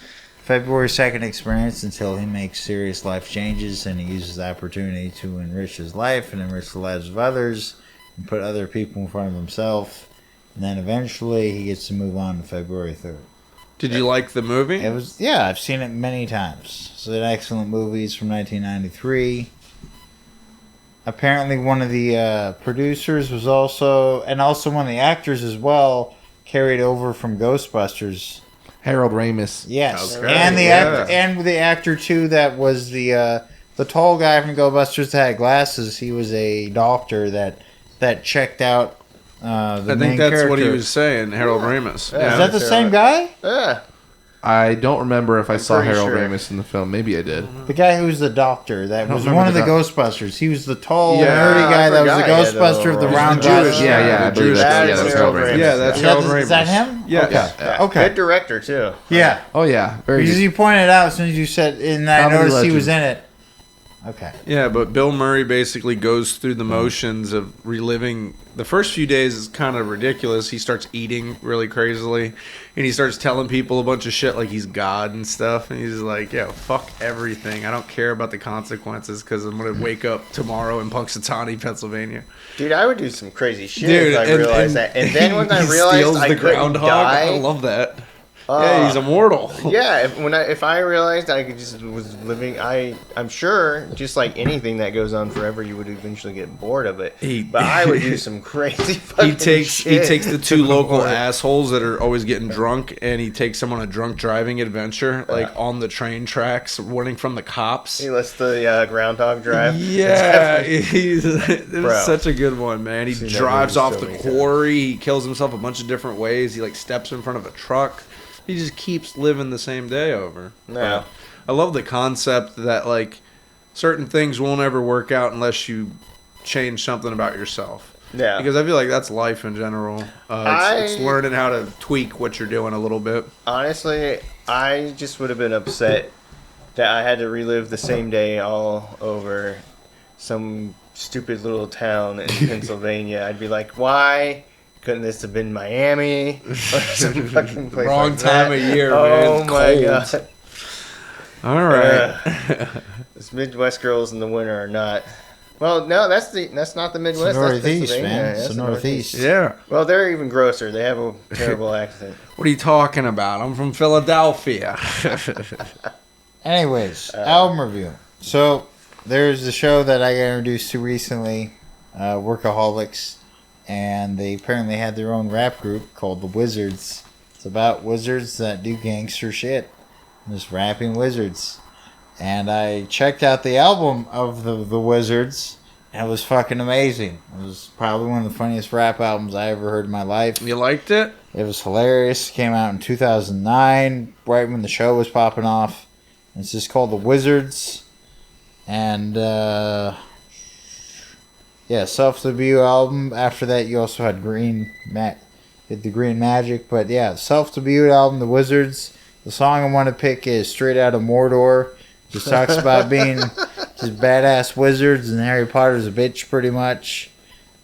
February 2nd experience until he makes serious life changes, and he uses the opportunity to enrich his life and enrich the lives of others and put other people in front of himself. And then eventually he gets to move on to February 3rd. Did you like the movie? It was, yeah, I've seen it many times. It's an excellent movie. It's from 1993. Apparently one of the producers was also one of the actors as well, carried over from Ghostbusters. Harold Ramis. Yes, Okay, and the yeah. the actor too that was the tall guy from Ghostbusters that had glasses. He was a doctor that checked out the I think main that's character. what he was saying, Harold Ramis. Yeah. Is that the same guy? Yeah. I don't remember if I saw pretty Harold sure. Ramis in the film. Maybe I did. The guy who was the doctor that was remember one of the the Ghostbusters. He was the tall, Yeah, nerdy guy I that was the forgot he had the Ghostbuster of the role. round He's the Jewish guy. guy. Yeah, I believe That's that's Harold Harold Ramis. Ramis. Yeah, that's Is Harold that, Ramis. is that him? Yeah. Okay. Yeah. Okay. Good director too. Yeah. Oh yeah, very Because good. you pointed out as soon as you said, and I Comedy noticed he was legend. in it. Okay. Yeah, but Bill Murray basically goes through the motions of reliving. The first few days is kind of ridiculous. He starts eating really crazily, and he starts telling people a bunch of shit like he's God and stuff. And he's like, "Yeah, fuck everything. I don't care about the consequences because I'm gonna wake up tomorrow in Punxsutawney, Pennsylvania." Dude, I would do some crazy shit Dude, if I realized that. And then when I he realized steals I the couldn't groundhog, die, I love that. Yeah, he's immortal. Yeah, if I realized I could just was living, I'm sure just like anything that goes on forever, you would eventually get bored of it. But I would do some crazy fucking He takes shit the to two local avoid- assholes that are always getting drunk, and he takes them on a drunk driving adventure, like on the train tracks, running from the cops. He lets the groundhog drive. Yeah, it Bro. was such a good one, man. He Seen that drives movie off so the many times. quarry. He kills himself a bunch of different ways. He like steps in front of a truck. He just keeps living the same day over. Yeah. But I love the concept that like certain things won't ever work out unless you change something about yourself. Yeah. Because I feel like that's life in general. It's learning how to tweak what you're doing a little bit. Honestly, I just would have been upset that I had to relive the same day all over some stupid little town in Pennsylvania. I'd be like, why couldn't this have been Miami or some fucking place Wrong like time that? of year, Oh man. It's my cold. god! All right. These Midwest girls in the winter are not. Well, no, that's not the Midwest. It's the That's Northeast, Pennsylvania. man. Yeah, It's that's the Northeast. Yeah. Well, they're even grosser. They have a terrible accent. What are you talking about? I'm from Philadelphia. Anyways, album review. So there's the show that I got introduced to recently, Workaholics, and they apparently had their own rap group called the Wizards. It's about wizards that do gangster shit, just rapping wizards. And I checked out the album of the Wizards, and it was fucking amazing. It was probably one of the funniest rap albums I ever heard in my life. You liked it? It was hilarious. It came out in 2009, right when the show was popping off. It's just called The Wizards. And, self-debut album. After that, you also had the Green Magic. But, yeah, self-debut album, The Wizards. The song I want to pick is Straight Outta Mordor. Just talks about being just badass wizards, and Harry Potter's a bitch, pretty much.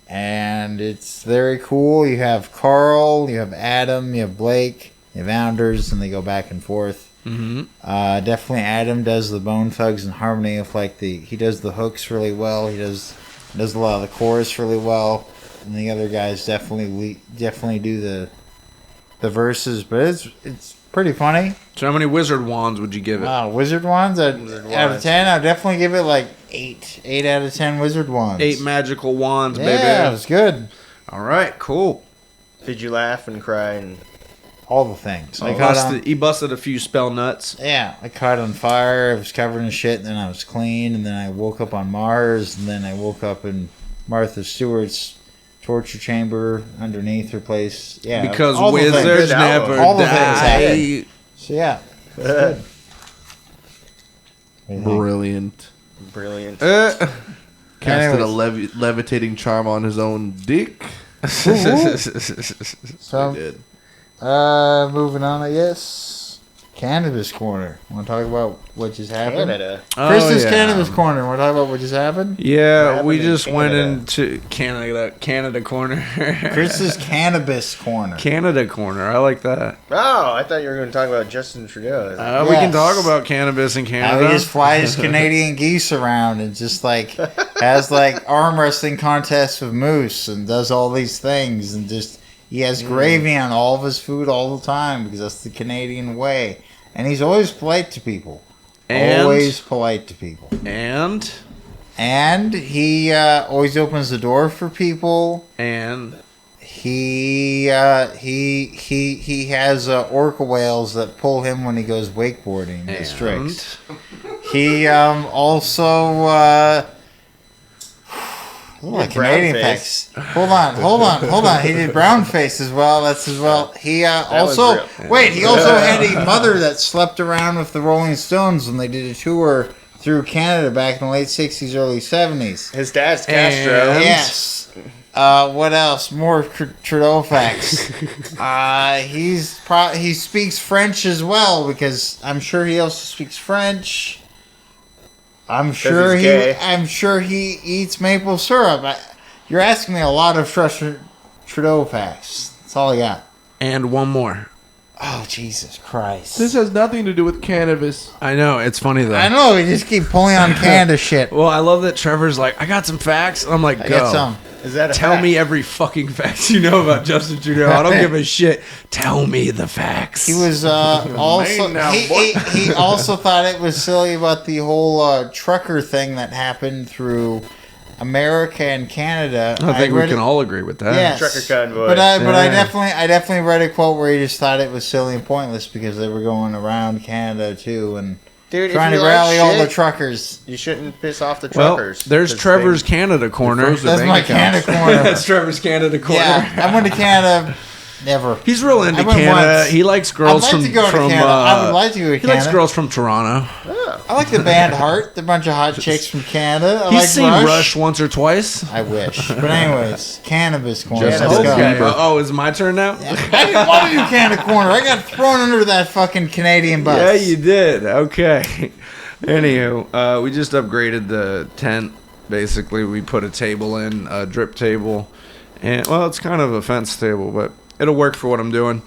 And it's very cool. You have Carl, you have Adam, you have Blake, you have Anders, and they go back and forth. Mm-hmm. Definitely Adam does the Bone Thugs and Harmony of he does the hooks really well. He does a lot of the chorus really well, and the other guys definitely do the verses. But it's pretty funny. So how many wizard wands would you give it? Wizard wands out of 10, I'd definitely give it like 8 out of 10 wizard wands. 8 magical wands, Yeah, baby. it was good. All right, cool. Did you laugh and cry and? All the things. He busted a few spell nuts. Yeah, I caught on fire. I was covered in shit, and then I was clean, and then I woke up on Mars, and then I woke up in Martha Stewart's torture chamber underneath her place. Yeah, Because all the things. wizards Good album. never All the things die. happened. So yeah, it's good. What do you think? Brilliant. Brilliant. Casted a Anyways. levitating charm on his own dick. So, Did. moving on, I guess. Cannabis Corner. Want to talk about what just happened? Canada. Chris's Cannabis Corner. Want to talk about what just happened? Yeah, What we happened in just went Canada? into Canada corner. Chris's Cannabis Corner. Canada corner. I like that. Oh, I thought you were going to talk about Justin Trudeau. We can Yes. talk about cannabis in How Canada. he just flies Canadian geese around and just has arm wrestling contests with moose and does all these things and just he has gravy on all of his food all the time because that's the Canadian way. And he's always polite to people. And- Always polite to people. and And he always opens the door for people. He has orca whales that pull him when he goes wakeboarding. It's tricks. He also Like Canadian facts. Hold on. He did brown face as well. That's as well. He also he also had a mother that slept around with the Rolling Stones when they did a tour through Canada back in the late '60s, early '70s. His dad's Castro. Yes. What else? More Trudeau facts. He speaks French as well because I'm sure he also speaks French. I'm sure he eats maple syrup. You're asking me a lot of Trudeau facts. That's all I got. And one more. Oh, Jesus Christ. This has nothing to do with cannabis. I know, it's funny though. I know, we just keep pulling on Canada shit. Well, I love that Trevor's like, I got some facts. I'm like, go. I got some. Is that a Tell fact? me every fucking fact you know about Justin Trudeau. I don't give a shit. Tell me the facts. He was also he also thought it was silly about the whole trucker thing that happened through America and Canada. I think we can all agree with that. Yes. Trucker convoy. But I definitely read a quote where he just thought it was silly and pointless because they were going around Canada too and trying to rally all the truckers. You shouldn't piss off the Well, truckers. there's Trevor's Canada corner. That's my Canada corner. That's Trevor's Canada corner. Yeah, I went to Canada. Never. He's real into I went Canada. once. He likes girls I'd like from to go to Canada. I would like to go to He Canada. likes girls from Toronto. I like the band Heart. They're a bunch of hot chicks from Canada. He's seen Rush once or twice. I wish. But anyways, cannabis corner. Just Let's go. Okay. Oh, is it my turn now? I didn't want to do Canada corner. I got thrown under that fucking Canadian bus. Yeah, you did. Okay. Anywho, we just upgraded the tent. Basically, we put a table in, a drip table. And, well, it's kind of a fence table, but it'll work for what I'm doing.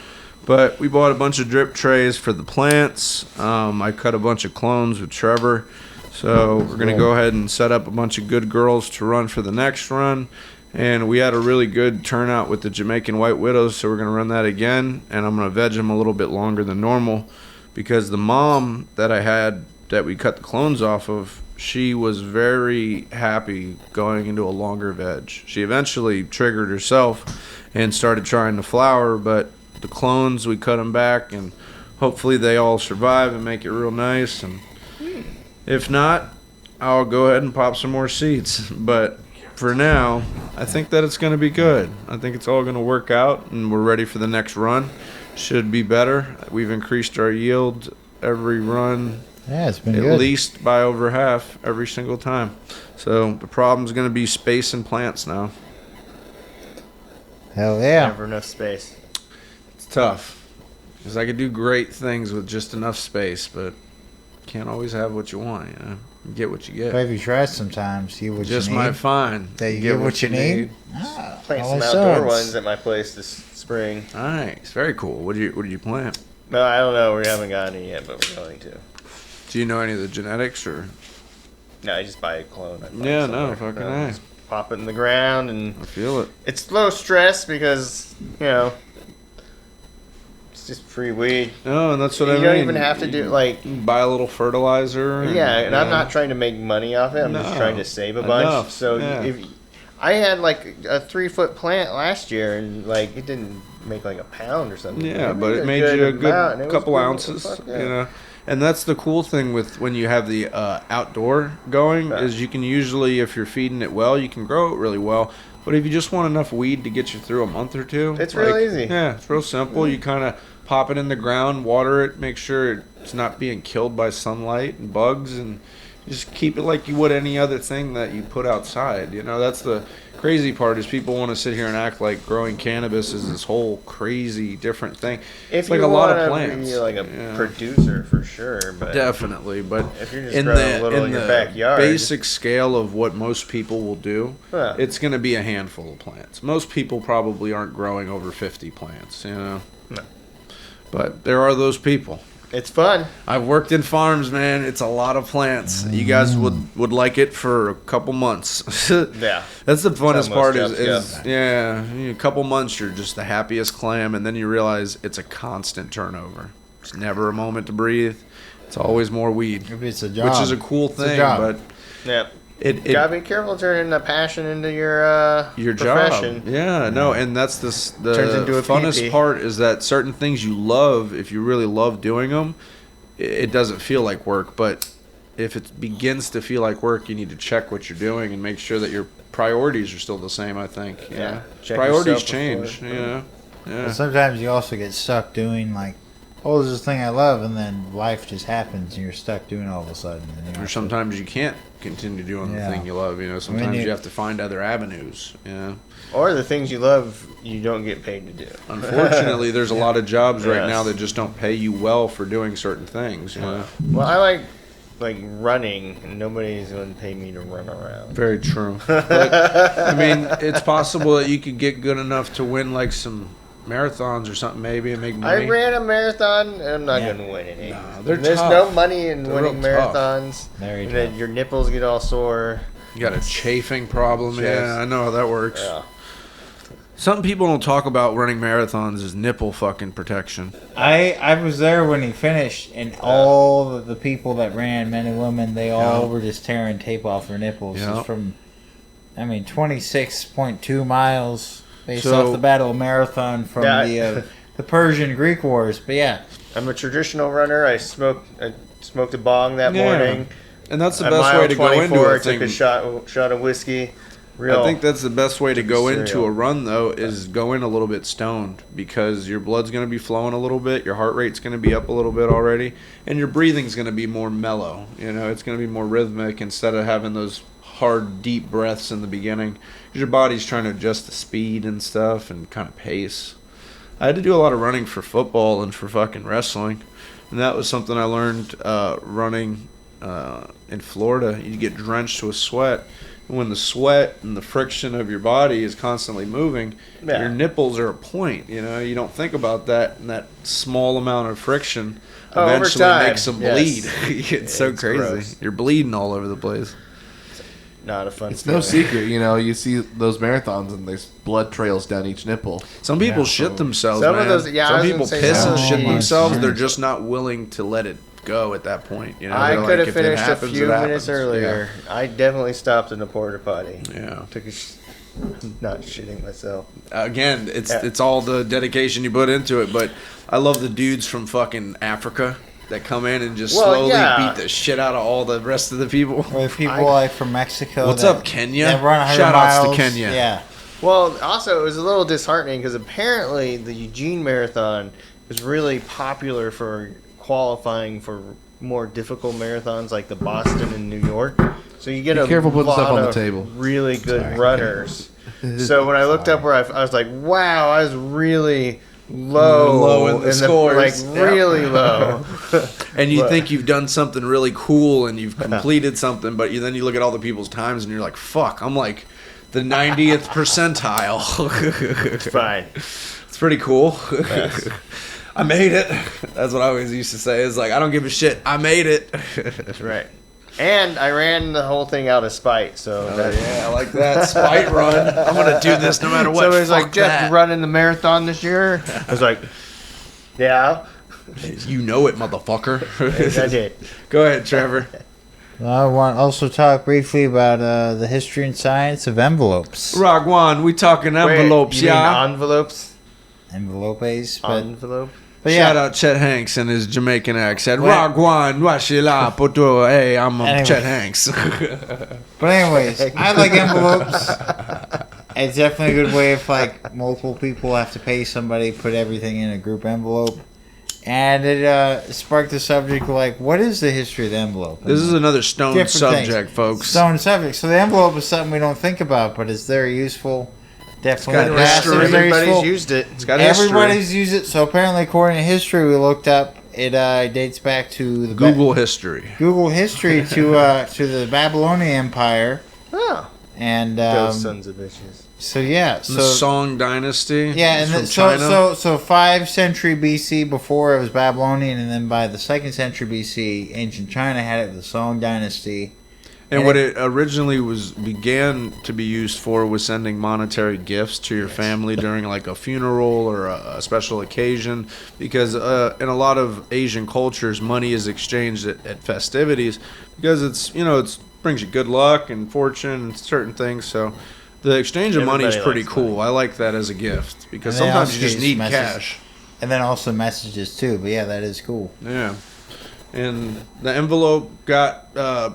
But we bought a bunch of drip trays for the plants. I cut a bunch of clones with Trevor. So we're going to go ahead and set up a bunch of good girls to run for the next run. And we had a really good turnout with the Jamaican White Widows, so we're going to run that again. And I'm going to veg them a little bit longer than normal because the mom that I had that we cut the clones off of, she was very happy going into a longer veg. She eventually triggered herself and started trying to flower, but the clones, we cut them back, and hopefully they all survive and make it real nice. And if not, I'll go ahead and pop some more seeds. But for now, I think that it's going to be good. I think it's all going to work out, and we're ready for the next run. Should be better. We've increased our yield every run. Yeah, it's been At good. least by over half every single time. So the problem's going to be space and plants now. Hell yeah. Never enough space. It's tough because I could do great things with just enough space, but can't always have what you want. You know, you get what you But get. if you try sometimes, see what Just you need. might find That you get what you need. Plant all some it outdoor sounds. ones at my place this spring. Nice, very cool. What did you plant? No, I don't know. We haven't gotten any yet, but we're going to. Do you know any of the genetics or? No, I just buy a clone. I find Yeah, somewhere. no, fucking A. Just pop it in the ground, and I feel it. it's low stress because it's just free weed. No, and that's what You I mean. don't even have to do like. buy a little fertilizer. Yeah, and I'm not trying to make money off it. I'm just No, trying to save a bunch. enough, So yeah. if I had like a 3-foot plant last year, and like it didn't make like a pound or something. Yeah, but it made you a good amount, and it was couple cool. ounces, Fuck yeah. you know. And that's the cool thing with when you have the outdoor going Yeah. is you can usually, if you're feeding it well, you can grow it really well. But if you just want enough weed to get you through a month or two, It's real easy. Yeah, it's real simple. You kind of pop it in the ground, water it, make sure it's not being killed by sunlight and bugs, and just keep it like you would any other thing that you put outside. You know, that's the crazy part is people want to sit here and act like growing cannabis is this whole crazy different thing. If It's like you a lot of wanna plants. be like a Yeah. producer for sure, but Definitely, but if you're just growing a little in your backyard, basic scale of what most people will do, Yeah. it's going to be a handful of plants. Most people probably aren't growing over 50 plants, you know. No. But there are those people. it's fun. I've worked in farms, man. It's a lot of plants. You guys would like it for a couple months. Yeah. That's the funnest how part most is jobs yeah, a couple months you're just the happiest clam, and then you realize it's a constant turnover. It's never a moment to breathe. It's always more weed, Maybe it's a job. which is a cool a thing, job. but Yeah. it Gotta be careful turning a passion into your profession. job. Yeah, no, and that's the Turns into a funnest pee-pee. part is that certain things you love, if you really love doing them, it doesn't feel like work, but if it begins to feel like work, you need to check what you're doing and make sure that your priorities are still the same. I think. Yeah. Check Priorities yourself change. before. You know. Yeah. But sometimes you also get stuck doing like, oh, this is this thing I love, and then life just happens, and you're stuck doing it all of a sudden. And you Or have to- sometimes you can't continue doing the Yeah. thing you love. You know, sometimes you- you have to find other avenues. You know. Or the things you love, you don't get paid to do. Unfortunately, there's a lot of jobs right Yes. now that just don't pay you well for doing certain things. You know. Well, I like running, and nobody's going to pay me to run around. Very true. But, I mean, it's possible that you could get good enough to win like some marathons or something, maybe, and make money. I ran a marathon, and I'm not Yeah. going to win any. Nah, they're There's tough. no money in They're winning real tough. marathons. Very And then tough. your nipples get all sore. You got a chafing problem. Chest. Yeah, I know how that works. Yeah. Something people don't talk about running marathons is nipple fucking protection. I was there when he finished, and all of the people that ran, men and women, they all were just tearing tape off their nipples. Yeah. It's from, 26.2 miles based So- off the Battle of Marathon from Yeah. the Persian Greek Wars. But yeah, I'm a traditional runner. I smoked a bong that Yeah. morning. And that's the At best mile way to go into 24, a I took thing. a shot of whiskey. Real. I think that's the best way to go into cereal. a run, though, is go in a little bit stoned, because your blood's going to be flowing a little bit, your heart rate's going to be up a little bit already, and your breathing's going to be more mellow. You know, it's going to be more rhythmic instead of having those hard, deep breaths in the beginning, because your body's trying to adjust the speed and stuff and kind of pace. I had to do a lot of running for football and for fucking wrestling, and that was something I learned running in Florida. You get drenched with sweat. When the sweat and the friction of your body is constantly moving, Yeah. your nipples are a point. You know, you don't think about that, and that small amount of friction Oh, over eventually time, makes them yes. bleed. It's so It's crazy. gross. You're bleeding all over the place. Not a fun. It's no feeling. secret, you see those marathons and there's blood trails down each nipple. Some people Yeah, shit so- themselves, Some man. of those- yeah, I Some was people gonna say piss some. and shit Oh, my themselves. They're goodness. just not willing to let it go at that point. You know, I They're could like, have if it finished a happens, few it minutes happens. earlier. I definitely stopped in a porta potty. Yeah. Took not shitting myself. Again, it's Yeah. it's all the dedication you put into it. But I love the dudes from fucking Africa that come in and just Well, slowly yeah. beat the shit out of all the rest of the people. or the people I- like from Mexico. What's that- up, Kenya? that run 100 Shout outs to miles. Kenya. Yeah. Well, also it was a little disheartening because apparently the Eugene Marathon is really popular for qualifying for more difficult marathons like the Boston and New York. So you get Be a careful putting lot stuff on the of table. really good runners. So when I looked up where I was like, wow, I was really low in the like scores. really low. And you But- think you've done something really cool and you've completed something, but then you look at all the people's times and you're like, fuck, I'm like the 90th percentile. It's fine. It's pretty cool. Yes. I made it. That's what I always used to say. It's like, I don't give a shit. I made it. That's right. And I ran the whole thing out of spite, so that's Yeah, I like that. Spite run. I'm going to do this no matter what. So it was like, Fuck Jeff, that. you running the marathon this year? I was like, yeah, You know it, motherfucker. I did. Go ahead, Trevor. I want to also talk briefly about the history and science of envelopes. Ragwan, we talking envelopes, Wait, you yeah? mean envelopes? Envelopes, Envelope? but Shout yeah, out Chet Hanks and his Jamaican accent. Wait. Ragwan, washila, puto. Hey, I'm Anyway. Chet Hanks. but anyways, I like envelopes. It's definitely a good way if like multiple people have to pay somebody, put everything in a group envelope. And it sparked the subject of like, what is the history of the envelope? This is another stone Different subject, things. folks. Stone subject. So the envelope is something we don't think about, but it's very useful. Definitely got past, history. it's very Everybody's useful. used it. It's got history. Everybody's used it. So apparently, according to history, we looked up. It dates back to the Google history. Google history to the Babylonian Empire, Oh, and those sons of bitches. so yeah, The so Song Dynasty. yeah, It's and from then, China. so 5th century BC before it was Babylonian, and then by the 2nd century BC, ancient China had it, the Song Dynasty. And what it originally began to be used for was sending monetary gifts to your family during like a funeral or a special occasion, because in a lot of Asian cultures, money is exchanged at festivities because it's brings you good luck and fortune and certain things. So the exchange of money is Everybody pretty likes cool. I like that as a gift because And they sometimes also you just use need messages. cash. And then also messages too, but yeah, that is cool. Yeah. And the envelope got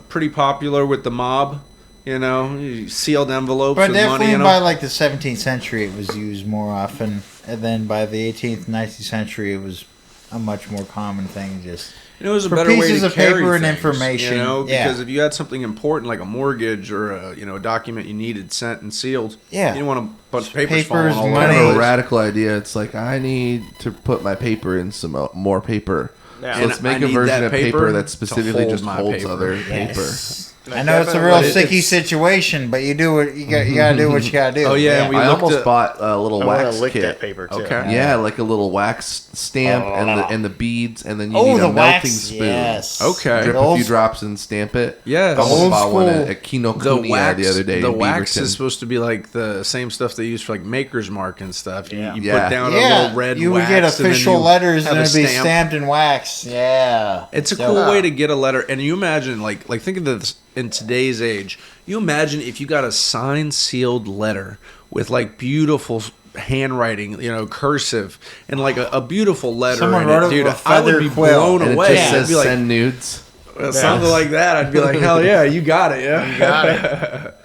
pretty popular with the mob. Sealed envelopes But with money definitely in by them. like the 17th century, it was used more often, and then by the 18th, 19th century, it was a much more common thing. Just It was a for better way pieces to of carry paper and things, information, because yeah. if you had something important like a mortgage or a document you needed sent and sealed, Yeah. you didn't want a bunch of papers Papers, falling all money. Kind over. of a radical idea. It's like, I need to put my paper in some more paper. Yeah. So let's And make I a need version that of paper paper that to specifically hold just my holds paper. other Yes. paper. I know it's a real But sticky it's- situation, but you do what you got. You gotta do what you gotta do. Oh, yeah, and we I looked almost at- bought a little I want wax to lick kit. that paper too. Okay. Yeah, like a little wax stamp and the beads, and then you Oh, need the a melting wax. spoon. Yes. Okay. Drip The a old few drops and stamp it. Yes. I almost old bought one school- at Kinokuniya the other day. The in wax Beaverton. is supposed to be like the same stuff they use for like Maker's Mark and stuff. Yeah. You Yeah. put down a Yeah, little red you would wax get and then official you letters have and a it'd be stamp. stamped in wax. Yeah, It's a So- cool way to get a letter, and you imagine, like think of this in today's age. You imagine if you got a signed, sealed letter with like beautiful handwriting, cursive, and like a beautiful letter. Someone in wrote it, it dude. with a I would feather be quill. blown And it away. just I'd says be like, send nudes. something like that. I'd be like, hell yeah, you got it, yeah. You got it.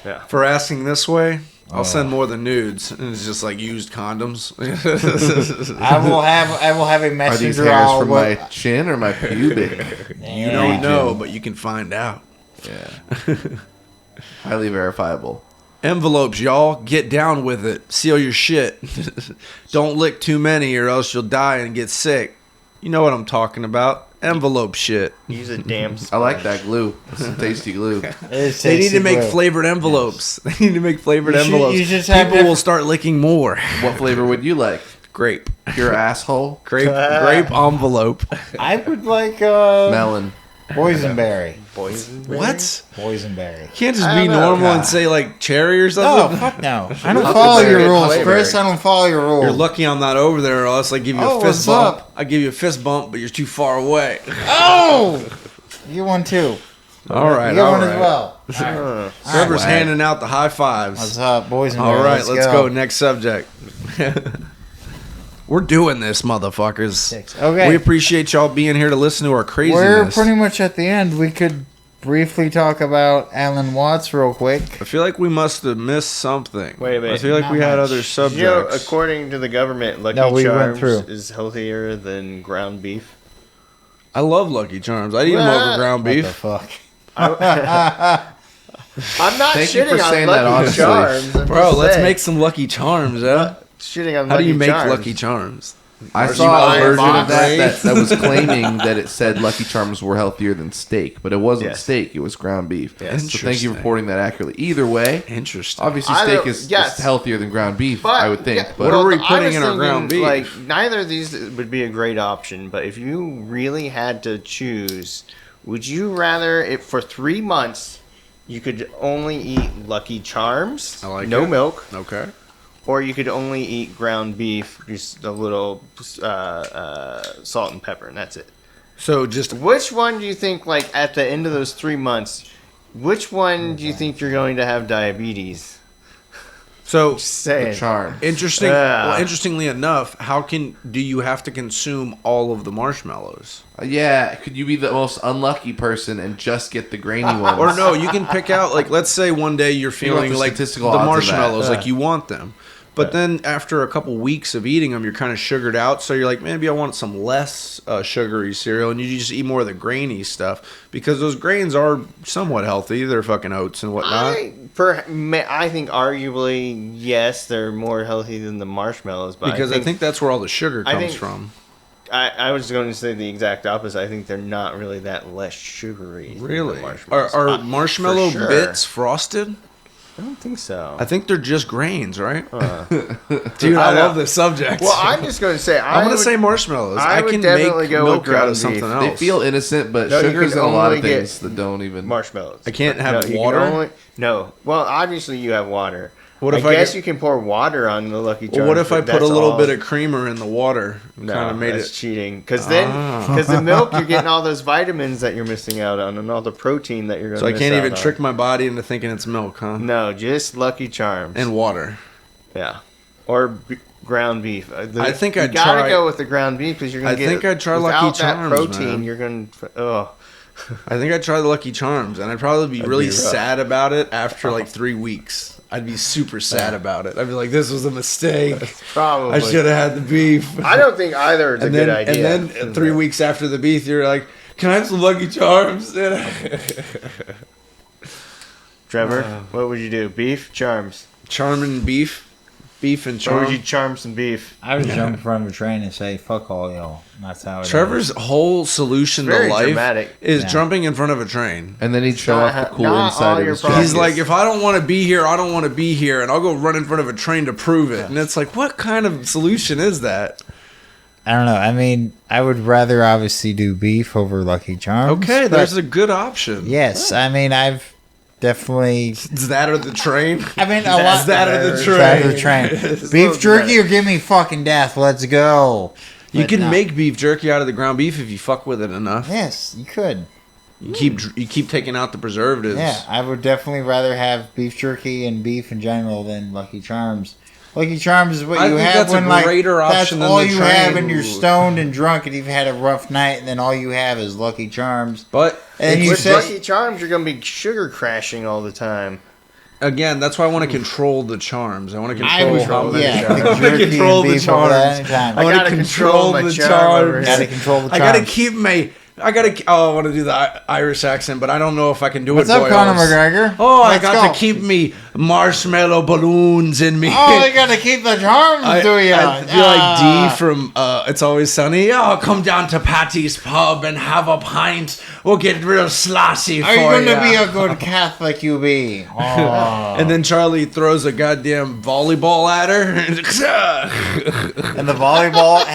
Yeah. For asking this way, I'll send more than nudes. And it's just like used condoms. I will have a Are these messenger. hairs all from what- my chin or my pubic? You don't know, but you can find out. Yeah. Highly verifiable. Envelopes, y'all. Get down with it. Seal your shit. Don't lick too many or else you'll die and get sick. You know what I'm talking about. Envelope shit. Use a damn. I like that glue. That's some tasty glue. It is They need tasty to make glue. flavored envelopes. They need to make flavored You should- envelopes. you just have People will different- start licking more. What flavor would you like? Grape. Pure asshole? Grape envelope. I would like Melon. boysenberry. Poison. What? Boysenberry. You can't just I be don't know. normal and say like cherry or No, something. fuck no. I don't Huckleberry, follow your rules, huckleberry. Chris. I don't follow your rules. You're lucky I'm not over there, or else I give you a Oh, fist what's bump. up? I give you a fist bump, but you're too far away. Oh, you won too. All right, You got all one right. as well. Trevor's Swag. handing out the high fives. What's up, boysenberry? All right, let's go. Next subject. We're doing this, motherfuckers. Okay. We appreciate y'all being here to listen to our craziness. We're pretty much at the end. We could briefly talk about Alan Watts real quick. I feel like we must have missed something. Wait a minute. I feel like Not we had much. other subjects. You know, according to the government, Lucky No, we went Charms through. is healthier than ground beef. I love Lucky Charms. I'd eat them over ground What the beef. fuck? I'm not Thank you for shitting on saying that Lucky honestly. Charms. I'm Bro, just let's saying. make some Lucky Charms, yeah? Shitting on How Lucky do you make Charms. Lucky Charms? I Or saw you a buy a version of box. that was claiming that it said Lucky Charms were healthier than steak, but it wasn't Yes. steak. It was ground beef. Yes. So thank you for Interesting. reporting that accurately. Either way, Interesting. obviously I steak don't- is yes. healthier than ground beef, But, I would think. yeah, But What are we I putting was in our thinking, ground beef? Like, neither of these would be a great option, but if you really had to choose, would you rather, if for 3 months, you could only eat Lucky Charms, I like no it. milk, Okay. or you could only eat ground beef, just a little salt and pepper, and that's it. So just Which one do you think, like, at the end of those 3 months, which one do you think you're going to have diabetes? so The Saying. charm. interesting. Yeah. Well, interestingly enough, do you have to consume all of the marshmallows? Yeah, could you be the most unlucky person and just get the grainy ones? Or no, you can pick out like let's say one day you're Figure out feeling the like the statistical odds of that. marshmallows, like you want them. But then after a couple weeks of eating them, you're kind of sugared out. So you're like, maybe I want some less sugary cereal, and you just eat more of the grainy stuff because those grains are somewhat healthy. They're fucking oats and whatnot. I think arguably, yes, they're more healthy than the marshmallows. But Because I think that's where all the sugar I comes think- from. I was going to say the exact opposite. I think they're not really that less sugary. than the Really? marshmallows. Are marshmallow for sure. bits frosted? I don't think so. I think they're just grains, right? Dude, I love this subject. Well, I'm just going to say I'm going to say marshmallows. I I would can definitely make go with milk out ground of something beef. else. They feel innocent, but No, you sugar's in can a lot of only get things that don't even. marshmallows. I can't have you can water? only- no. Well, obviously you have water. What if I I guess get- you can pour water on the Lucky Charms. Well, what if I but put a that's little all- bit of creamer in the water? No, Kind of made that's it. cheating. Because the milk, you're getting all those vitamins that you're missing out on, and all the protein that you're going to. So I miss can't out even on. trick my body into thinking it's milk, huh? No, just Lucky Charms. And water. yeah, or ground beef. I think you I'd gotta try- go with the ground beef because you're gonna get. I think I'd try without Lucky that Charms, protein. man. You're gonna. Oh, I think I'd try the Lucky Charms, and I'd probably be That'd really be rough. sad about it after like 3 weeks. I'd be super sad about it. I'd be like, "This was a mistake. probably. I should have had the beef." I don't think either is a And good then, idea. and then 3 weeks after the beef, you're like, "Can I have some Lucky Charms?" Trevor, what would you do? Beef, charms. Charming beef and Or charm. would you charm some beef? I would jump in front of a train and say, fuck all y'all. And that's how it Trevor's whole solution to Very life dramatic. is Yeah. jumping in front of a train. And then he'd show off the cool Not inside all of your his problems. He's jacket. like, if I don't want to be here, I don't want to be here, and I'll go run in front of a train to prove it. And it's like, what kind of solution is that? I don't know. I mean, I would rather obviously do beef over Lucky Charms. Okay, but there's a good option. yes. I mean, I've definitely. Is that or the train? I mean, a lot. Is that or the Side of train? the train. Beef jerky or give me fucking death. Let's go. You But can no. make beef jerky out of the ground beef if you fuck with it enough. Yes, you could. You keep taking out the preservatives. Yeah, I would definitely rather have beef jerky and beef in general than Lucky Charms. Lucky Charms is what I you think have that's a when like greater that's option than all the you train. have, and you're stoned and drunk, and you've had a rough night, and then all you have is Lucky Charms. But And you With said Lucky Charms, you're gonna be sugar crashing all the time. again, that's why I want to control the charms. I want to I control would, how many yeah, charms. the I want to jerky control and the beef over that charms. anytime. I I want to gotta control control my the charm over charms. here. Gotta control the I gotta charms. keep my. I want to do the Irish accent, but I don't know if I can do What's it. up, boyos. Conor McGregor? Oh, Let's I got go. to keep me marshmallow balloons in me. Oh, you gotta keep the charms, do you? I feel like D from It's Always Sunny. Oh, come down to Patty's Pub and have a pint. We'll get real slossy Are you for going to be ya. a good Catholic, you be? Oh. And then Charlie throws a goddamn volleyball at her. And the volleyball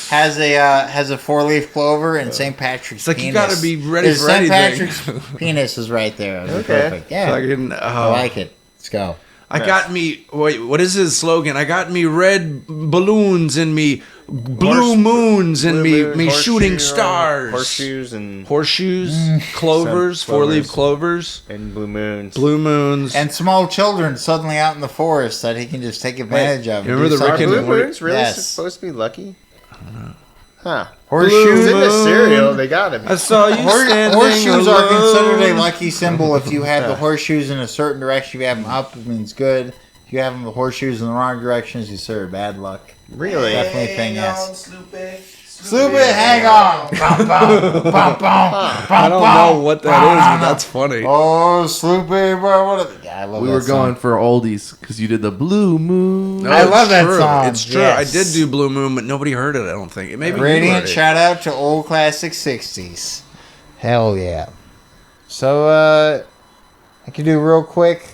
has a 4-leaf clover and St. Patrick's It's like penis. you gotta be ready His for St. anything. Patrick's penis is right there. It'll be Okay. Perfect. Yeah. Fucking, I like it. Let's go. I got me. Wait, what is his slogan? I got me red balloons in me, blue moons in me shooting stars. horseshoes, and Horseshoes, clovers, Some 4-leaf clovers, blue moons. blue moons. And small children suddenly out in the forest that he can just take advantage of. remember the Are Rick and blue Morty- moons really Yes. supposed to be lucky? Huh? Horseshoes, It's in the moon. cereal. They gotta be. I saw you standing horseshoes are considered a alone. lucky symbol. If you have the horseshoes in a certain direction, if you have them up, it means good. If you have them the horseshoes in the wrong directions, you serve bad luck. Really? Definitely a thing, yes. Sloopy, hang on. Bum, bum, bum, bum, I don't know what that is, but that's funny. Oh, Sloopy, bro. What a, yeah, I love we that were song. going for oldies because you did the blue moon. No, I it's love that true. song. It's true. Yes. I did do Blue Moon, but nobody heard it. I don't think. Maybe you Radiant heard it. shout out to old classic 60s. Hell yeah. So, I can do real quick.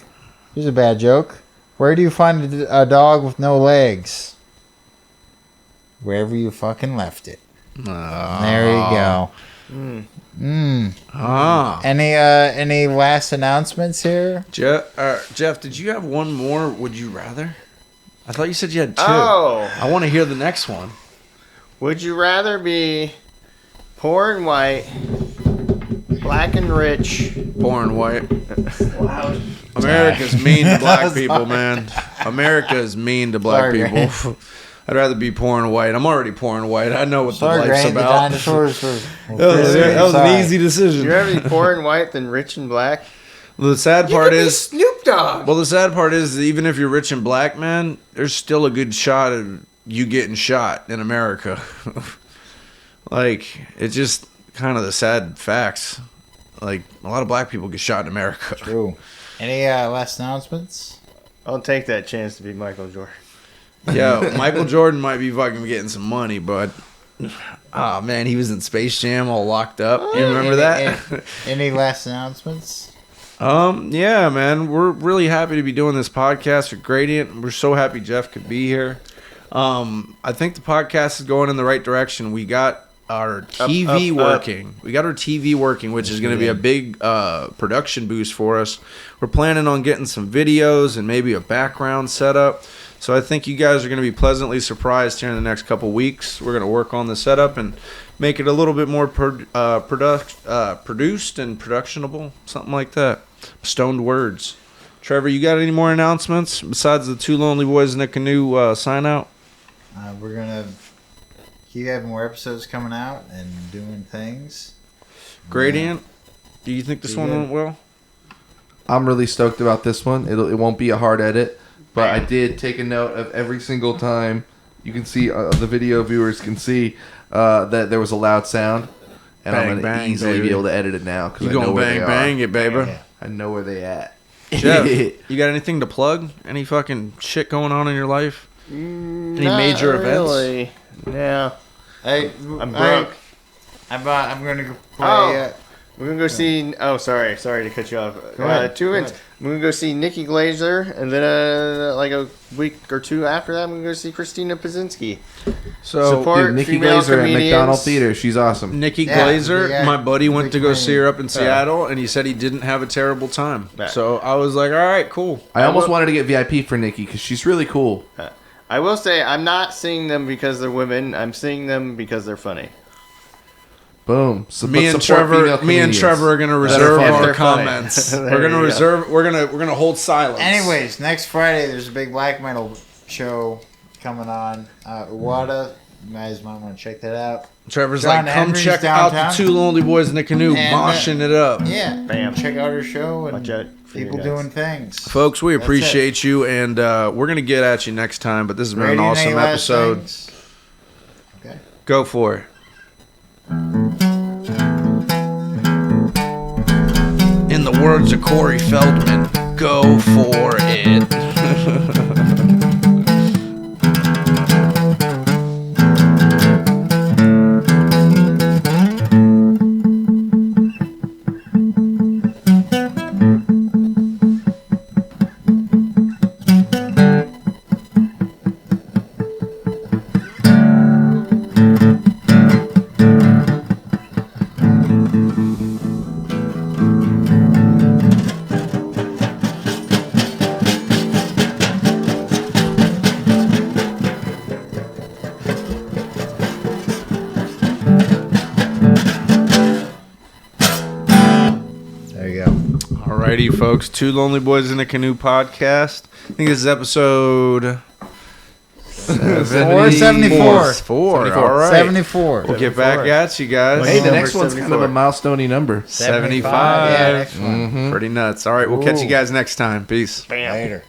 Here's a bad joke. Where do you find a dog with no legs? Wherever you fucking left it. There you go. Any last announcements here? Jeff, did you have one more? Would you rather? I thought you said you had two. Oh. I want to hear the next one. Would you rather be poor and white, black and rich? Poor and white. America's mean to black people, man. America is mean to black Sorry, people. I'd rather be poor and white. I'm already poor and white. I know what Sorry, the life's Granny, the about. dinosaurs were... That was Sorry. an easy Would decision. you rather be poor and white than rich and black? The sad part is, Snoop Dogg. well, the sad part is, that even if you're rich and black, man, there's still a good shot of you getting shot in America. Like, it's just kind of the sad facts. Like, a lot of black people get shot in America. True. Any last announcements? I'll take that chance to be Michael Jordan. Yeah, Michael Jordan might be fucking getting some money, but oh man, he was in Space Jam all locked up. You remember that? Any last announcements? Yeah, man, we're really happy to be doing this podcast with Gradient. We're so happy Jeff could be here. I think the podcast is going in the right direction. We got our TV working. We got our TV working, which is going to be a big production boost for us. We're planning on getting some videos and maybe a background setup. So I think you guys are going to be pleasantly surprised here in the next couple weeks. We're going to work on the setup and make it a little bit more produced and productionable, something like that. Stoned words. Trevor, you got any more announcements besides the Two Lonely Boys in a Canoe sign out? We're gonna keep having more episodes coming out and doing things. Gradient, do you think this one went well? I'm really stoked about this one. It won't be a hard edit, but I did take a note of every single time. You can see the video viewers can see that there was a loud sound, and Bang, I'm gonna bang, easily baby. be able to edit it now because You I know gonna where bang they bang are. it, baby? Yeah. I know where they at. Jeff, you got anything to plug? Any fucking shit going on in your life? Any major events? Yeah. Hey, I'm broke. I'm gonna go play. Oh. We're gonna go see. Oh, sorry to cut you off. Go ahead. 2 weeks. I'm gonna go see Nikki Glazer, and then like a week or two after that, I'm gonna go see Christina Pazinski. So, Support Dude, Nikki female Glazer at comedians. McDonald Theater. She's awesome. Nikki Yeah, Glazer, yeah, my buddy went big to go fan. see her up in Seattle, and he said he didn't have a terrible time. Yeah. So I was like, all right, cool. I almost wanted to get VIP for Nikki because she's really cool. I will say I'm not seeing them because they're women. I'm seeing them because they're funny. Boom. Me and Trevor are gonna reserve funny. our They're funny. comments. There We're gonna you go. reserve. We're gonna hold silence. Anyways, next Friday there's a big black metal show coming on. Uwada. You guys might want to check that out. Trevor's John like, come Henry's check out downtown. the Two Lonely Boys in the Canoe, And, moshing it up. Yeah. Bam. Check out her show and Watch out for your people guys. doing things. Folks, we That's appreciate you, and we're gonna get at you next time. But this has been Brady, an any awesome last episode. things? Okay. Go for it. In the words of Corey Feldman, go for it. There you go. Alrighty, folks. Two Lonely Boys in a Canoe podcast. I think this is episode 74. 74. All right. 74. We'll get back at you guys. Hey, the Number next one's kind of a milestone number. 75. Yeah, next one. Pretty nuts. All right, we'll catch you guys next time. Peace. Later.